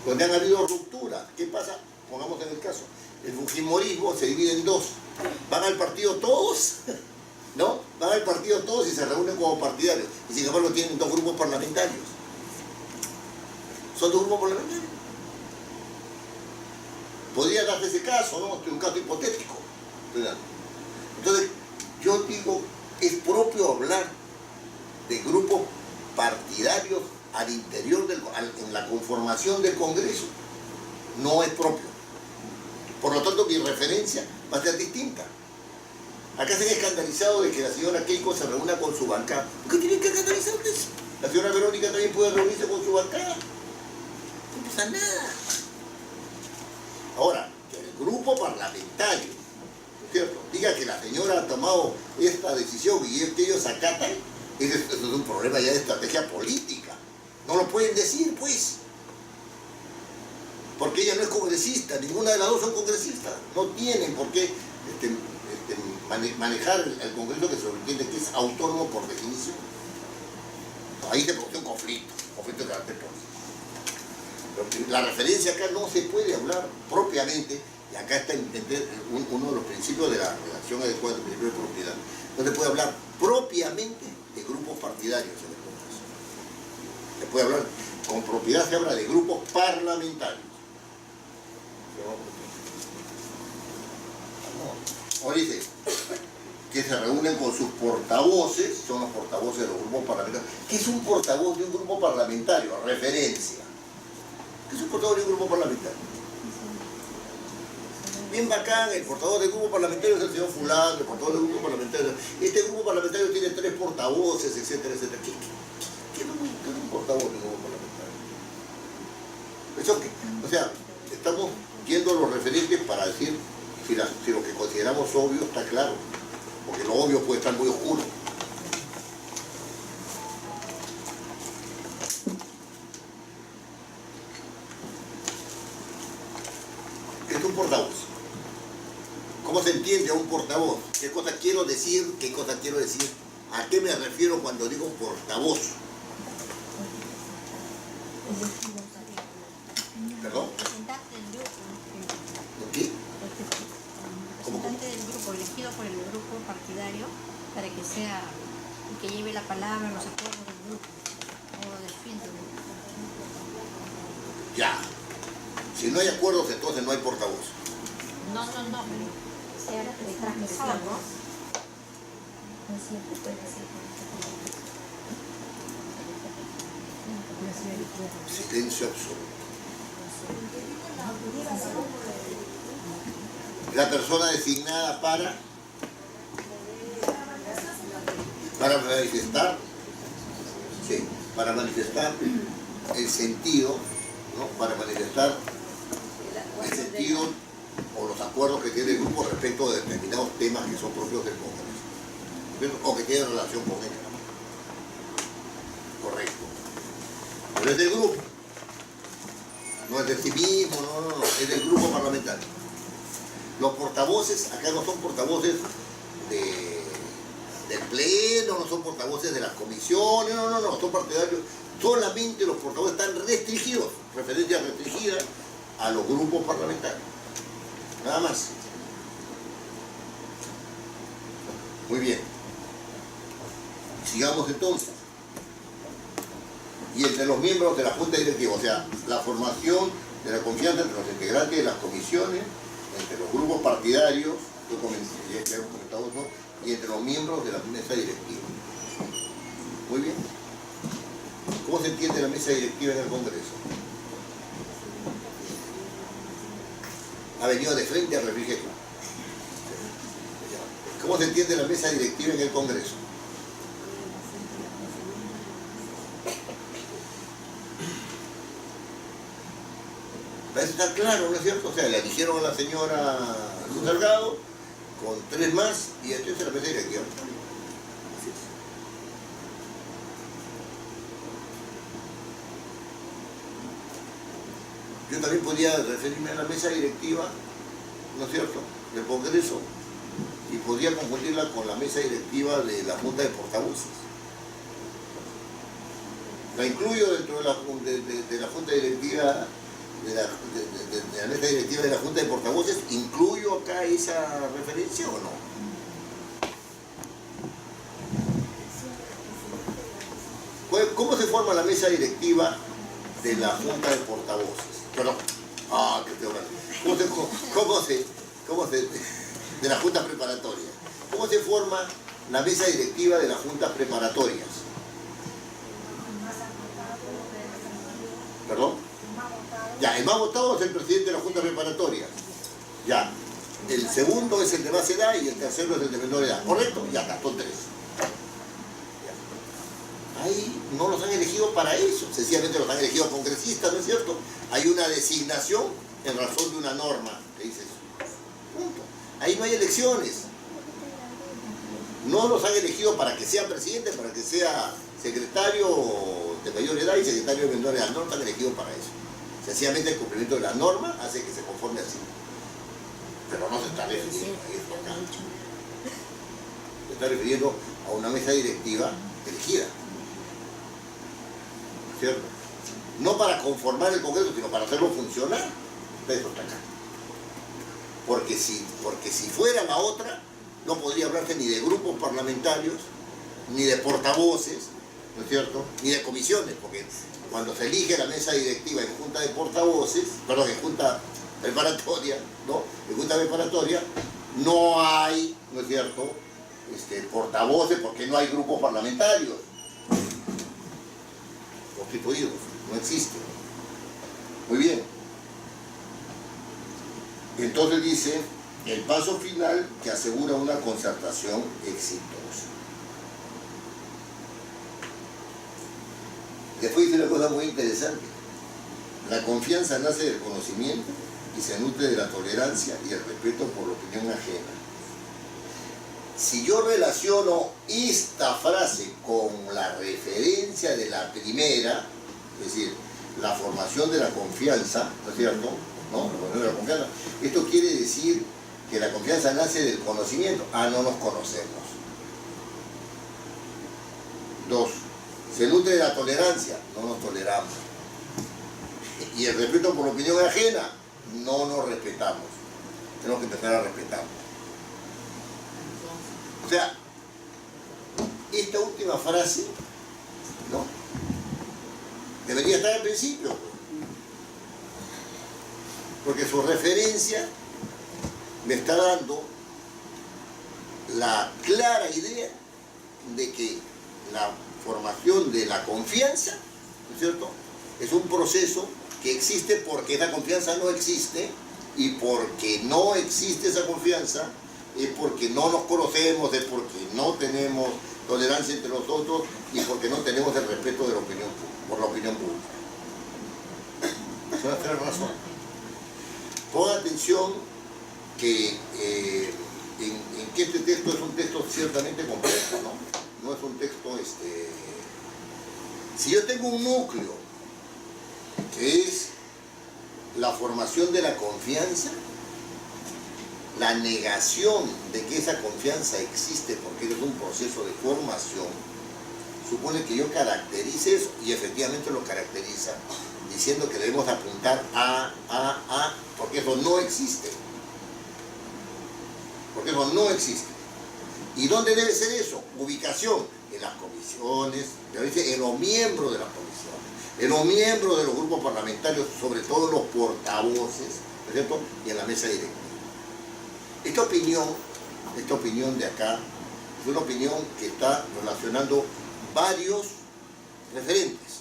donde han habido rupturas. ¿Qué pasa? Pongamos en el caso, el fujimorismo se divide en dos. Van al partido todos, ¿no? Van al partido todos y se reúnen como partidarios. Y sin embargo tienen dos grupos parlamentarios. Son dos grupos parlamentarios. Podría darse ese caso, ¿no? Es un caso hipotético. Entonces, yo digo, es propio hablar de grupos partidarios al interior, en la conformación del Congreso. No es propio. Por lo tanto, mi referencia va a ser distinta. Acá se han escandalizado de que la señora Keiko se reúna con su bancada. ¿Por qué tienen que escandalizar de eso? La señora Verónica también puede reunirse con su bancada. No pasa nada. Ahora, que el grupo parlamentario, ¿no es cierto?, diga que la señora ha tomado esta decisión y que ellos acatan, eso es un problema ya de estrategia política. No lo pueden decir, pues. Porque ella no es congresista, ninguna de las dos son congresistas. No tienen por qué manejar el Congreso, que se entiende que es autónomo por definición. Ahí se produce un conflicto de carácter político. Pero la referencia acá no se puede hablar propiamente, y acá está uno de los principios de la redacción adecuada del principio de propiedad. No se puede hablar propiamente de grupos partidarios en el Congreso. Se puede hablar, con propiedad se habla de grupos parlamentarios. O dice que se reúnen con sus portavoces, son los portavoces de los grupos parlamentarios. ¿Qué es un portavoz de un grupo parlamentario? Referencia. ¿Qué es un portavoz de un grupo parlamentario? Bien bacán, el portavoz del grupo parlamentario es el señor fulano, el portavoz del grupo parlamentario. Este grupo parlamentario tiene 3 portavoces, etcétera, etcétera. ¿Qué es un portavoz de un grupo parlamentario? Eso que, o sea, estamos viendo los referentes para decir si lo que consideramos obvio está claro, porque lo obvio puede estar muy oscuro. ¿Qué es un portavoz? ¿Cómo se entiende a un portavoz? ¿Qué cosa quiero decir? ¿Qué cosa quiero decir? ¿A qué me refiero cuando digo portavoz? ¿Perdón? Representante del grupo. ¿Qué? Representante del grupo, elegido por el grupo partidario para que sea el que lleve la palabra, los acuerdos del grupo o del fin del grupo. Ya. Si no hay acuerdos, entonces no hay portavoz. No, pero sea de transmisión, ¿no? No siempre puede ser. Silencio absoluto. La persona designada para manifestar, sí, para manifestar el sentido, ¿no? Para manifestar el sentido o los acuerdos que tiene el grupo respecto de determinados temas que son propios del Congreso, o que tienen relación con él. Correcto. Pero es del grupo, no es de sí mismo, no, es del grupo parlamentario. Los portavoces, acá no son portavoces del pleno, no son portavoces de las comisiones, no, son partidarios. Solamente los portavoces están restringidos, referencia restringida a los grupos parlamentarios. Nada más. Muy bien. Sigamos entonces. Y entre los miembros de la Junta Directiva, o sea, la formación de la confianza entre los integrantes de las comisiones, entre los grupos partidarios, ya hemos comentado eso, y entre los miembros de la mesa directiva. Muy bien. ¿Cómo se entiende la mesa directiva en el Congreso? Ha venido de frente a refrigerio. ¿Cómo se entiende la mesa directiva en el Congreso? Parece estar claro, ¿no es cierto? O sea, le eligieron a la señora Luz Delgado con 3 más y entonces la mesa directiva. Así es. Yo también podía referirme a la mesa directiva, ¿no es cierto?, del Congreso, y podía confundirla con la mesa directiva de la Junta de Portavoces. La incluyo dentro de la Junta Directiva, de la mesa directiva de la Junta de Portavoces. ¿Incluyo acá esa referencia o no? ¿Cómo se forma la mesa directiva de la Junta de Portavoces? Perdón. ¿Qué te de la Junta Preparatoria? ¿Cómo se forma la mesa directiva de las Juntas Preparatorias? ¿Perdón? Ya, el más votado es el presidente de la Junta Preparatoria. Ya. El segundo es el de más edad y el tercero es el de menor edad. ¿Correcto? Ya está, son 3. Ahí no los han elegido para eso, sencillamente los han elegido congresistas, ¿no es cierto? Hay una designación en razón de una norma que dice eso. Punto. Ahí no hay elecciones. No los han elegido para que sea presidente, para que sea secretario de mayor edad y secretario de menor edad. No los han elegido para eso. Sencillamente el cumplimiento de la norma hace que se conforme así. Pero no se está refiriendo a eso acá. Se está refiriendo a una mesa directiva elegida. ¿Cierto? No para conformar el Congreso, sino para hacerlo funcionar. Eso está acá. Porque si fuera la otra, no podría hablarse ni de grupos parlamentarios, ni de portavoces, ¿no es cierto?, ni de comisiones, porque cuando se elige la mesa directiva en junta de portavoces, perdón, en junta preparatoria, ¿no?, en junta preparatoria, no hay, ¿no es cierto?, portavoces, porque no hay grupos parlamentarios constituidos, no existen. Muy bien. Entonces dice, el paso final que asegura una concertación exitosa. Después dice una cosa muy interesante. La confianza nace del conocimiento y se nutre de la tolerancia y el respeto por la opinión ajena. Si yo relaciono esta frase con la referencia de la primera, es decir, la formación de la confianza, ¿no es cierto?, ¿no? La formación de la confianza. Esto quiere decir que la confianza nace del conocimiento. No nos conocemos. 2. Se nutre de la tolerancia. No nos toleramos. Y el respeto por la opinión ajena. No nos respetamos. Tenemos que empezar a respetarnos. O sea, esta última frase, ¿no?, debería estar al principio. porque su referencia me está dando la clara idea de que la formación de la confianza, ¿no es cierto?, es un proceso que existe porque esa confianza no existe, y porque no existe esa confianza es porque no nos conocemos, es porque no tenemos tolerancia entre nosotros y porque no tenemos el respeto de la opinión, por la opinión pública. Son las tres razones. Pongan atención que en que este texto es un texto ciertamente complejo, ¿no? No es un texto, si yo tengo un núcleo que es la formación de la confianza, la negación de que esa confianza existe porque es un proceso de formación, supone que yo caracterice eso, y efectivamente lo caracteriza, diciendo que debemos apuntar a, porque eso no existe. Porque eso no existe. ¿Y dónde debe ser eso? Ubicación, en las comisiones, en los miembros de las comisiones, en los miembros de los grupos parlamentarios, sobre todo los portavoces, ¿no es cierto?, y en la mesa directiva. Esta opinión de acá es una opinión que está relacionando varios referentes.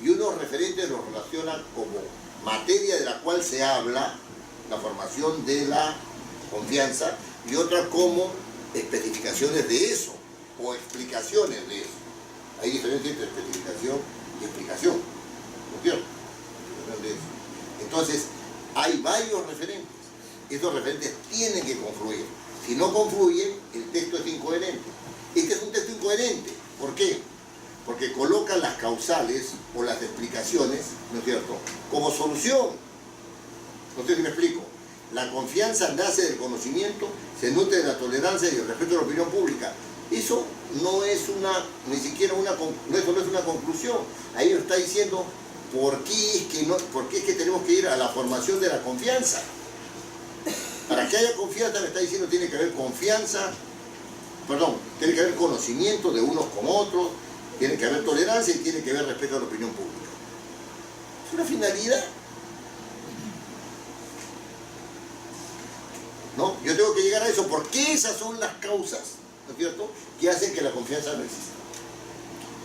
Y unos referentes los relacionan como materia de la cual se habla, la formación de la confianza, y otra como especificaciones de eso, o explicaciones de eso. Hay diferencia entre especificación y explicación, ¿no es cierto? Entonces, hay varios referentes. Estos referentes tienen que confluir. Si no confluyen, el texto es incoherente. Este es un texto incoherente. ¿Por qué? Porque coloca las causales o las explicaciones, ¿no es cierto?, como solución. No sé si me explico. La confianza nace del conocimiento, se nutre de la tolerancia y el respeto de la opinión pública. Eso no es ni siquiera eso no es una conclusión. Ahí lo está diciendo por qué es que tenemos que ir a la formación de la confianza. Para que haya confianza, me está diciendo, tiene que haber tiene que haber conocimiento de unos con otros, tiene que haber tolerancia y tiene que haber respeto a la opinión pública. Es una finalidad. ¿No? Yo tengo que llegar a eso porque esas son las causas, ¿no es cierto?, que hacen que la confianza no exista.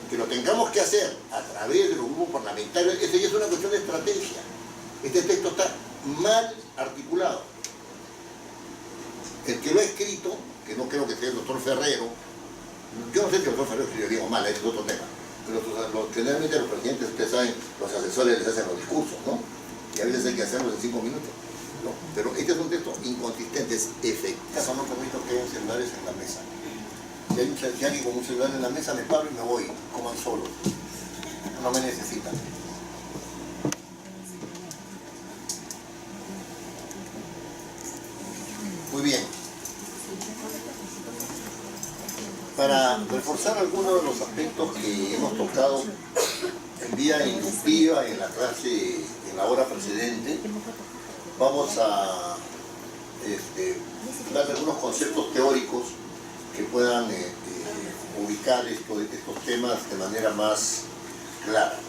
Que lo tengamos que hacer a través de los grupos parlamentarios, eso ya es una cuestión de estrategia. Este texto está mal articulado. El que lo ha escrito, que no creo que sea el doctor Ferrero, yo no sé si el doctor Ferrero escribió bien o mal, ese es otro tema, pero generalmente los presidentes, ustedes saben, los asesores les hacen los discursos, ¿no? Y a veces hay que hacerlos en 5 minutos. No, pero este es un texto inconsistente, es efectivo. Eso no permito que haya celulares en la mesa. Si hay alguien con un celular en la mesa, me paro y me voy, coman solos. No me necesitan. Muy bien. Para reforzar algunos de los aspectos que hemos tocado en vía inductiva en la clase, en la hora precedente, vamos a dar algunos conceptos teóricos que puedan ubicar estos temas de manera más clara.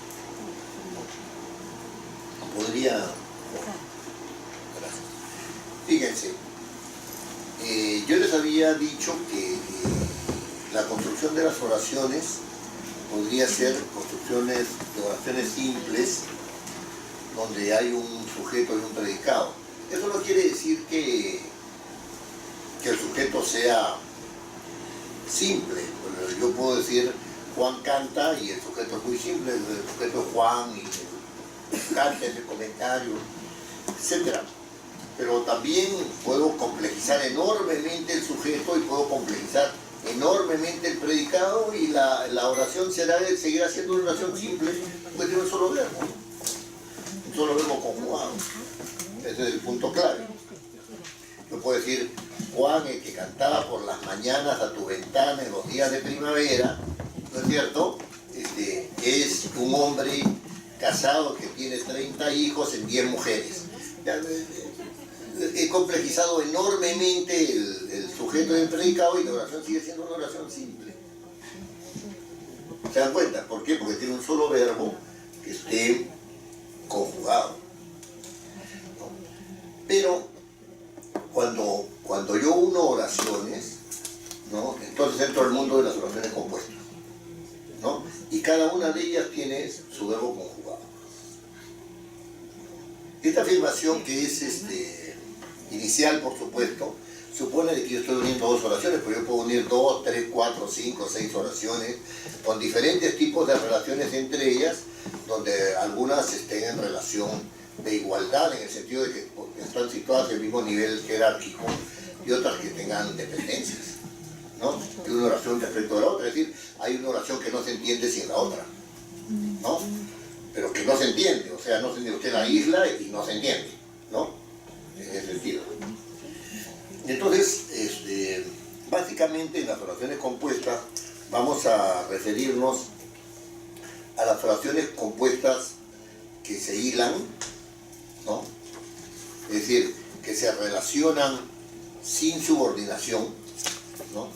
Podría... Gracias. Fíjense, yo les había dicho que la construcción de las oraciones podría ser construcciones de oraciones simples, donde hay un sujeto y un predicado. Eso no quiere decir que el sujeto sea simple. Yo puedo decir Juan canta y el sujeto es muy simple, el sujeto es Juan y canta ese comentario, etc. Pero también puedo complejizar enormemente el sujeto y puedo complejizar enormemente el predicado, y la oración seguirá siendo una oración simple, pues tiene un solo verbo. Un solo verbo conjugado. Ese es el punto clave. Yo puedo decir, Juan, el que cantaba por las mañanas a tu ventana en los días de primavera, ¿no es cierto?, es un hombre casado que tiene 30 hijos en 10 mujeres. He complejizado enormemente el sujeto del predicado, y la oración sigue siendo una oración simple. ¿Se dan cuenta? ¿Por qué? Porque tiene un solo verbo que esté conjugado. Pero cuando yo uno oraciones, ¿no? Entonces entro al mundo de las oraciones compuestas, ¿no? Y cada una de ellas tiene su verbo conjugado. Esta afirmación, que es inicial, por supuesto, supone de que yo estoy uniendo dos oraciones, pero yo puedo unir 2, 3, 4, 5, 6 oraciones con diferentes tipos de relaciones entre ellas, donde algunas estén en relación de igualdad, en el sentido de que están situadas en el mismo nivel jerárquico, y otras que tengan dependencias, ¿no? De una oración respecto a la otra. Es decir, hay una oración que no se entiende sin la otra, ¿no? Pero que no se entiende, o sea, no se entiende, usted la isla y no se entiende, ¿no? En ese sentido. Entonces, básicamente en las oraciones compuestas vamos a referirnos a las oraciones compuestas que se hilan, ¿no? Es decir, que se relacionan sin subordinación, ¿no?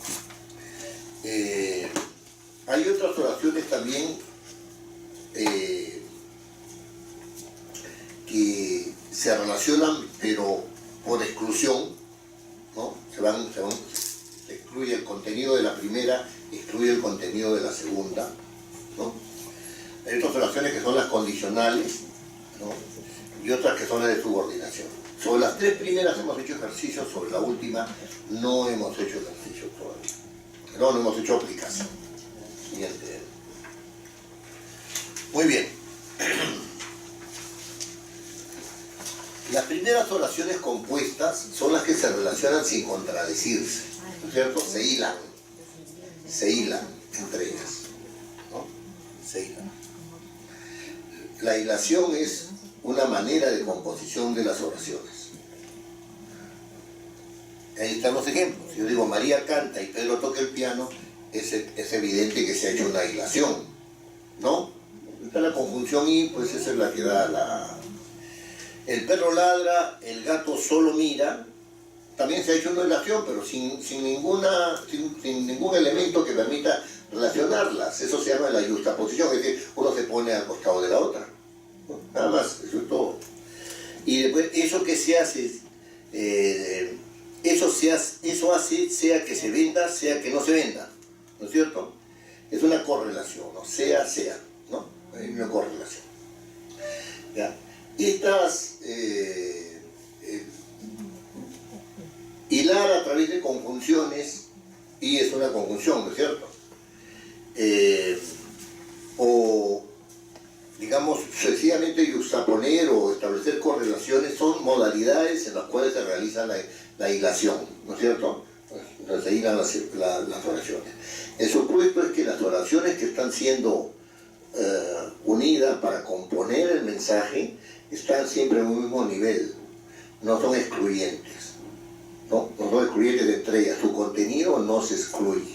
Hay otras oraciones también que se relacionan pero por exclusión, ¿no? Se excluye el contenido de la primera, excluye el contenido de la segunda, ¿no? Hay otras oraciones que son las condicionales, ¿no? Y otras que son las de subordinación. Sobre las tres primeras hemos hecho ejercicios, sobre la última no hemos hecho ejercicio todavía. No hemos hecho aplicación. Siguiente. Muy bien. Las primeras oraciones compuestas son las que se relacionan sin contradecirse, ¿no es cierto? Se hilan entre ellas, ¿no? Se hilan. La hilación es una manera de composición de las oraciones. Ahí están los ejemplos. Si yo digo María canta y Pedro toca el piano, es evidente que se ha hecho una hilación, ¿no? Está la conjunción y pues esa es la que da la... El perro ladra, el gato solo mira, también se ha hecho una hilación, pero sin ningún elemento que permita relacionarlas. Eso se llama la justaposición, es decir, uno se pone al costado de la otra. Nada más, eso es todo. Y después, eso que se hace, eso hace sea que se venda, sea que no se venda, ¿no es cierto? Es una correlación, ¿no? Sea, ¿no? Hay una correlación. ¿Ya? Estas hilar a través de conjunciones, y es una conjunción, ¿no es cierto? O digamos, sencillamente juxtaponer o establecer correlaciones son modalidades en las cuales se realiza la hilación, ¿no es cierto? Pues se hilan las oraciones. El supuesto es que las oraciones que están siendo unidas para componer el mensaje están siempre en un mismo nivel, no son excluyentes, ¿no? No son excluyentes de entre ellas, su contenido no se excluye.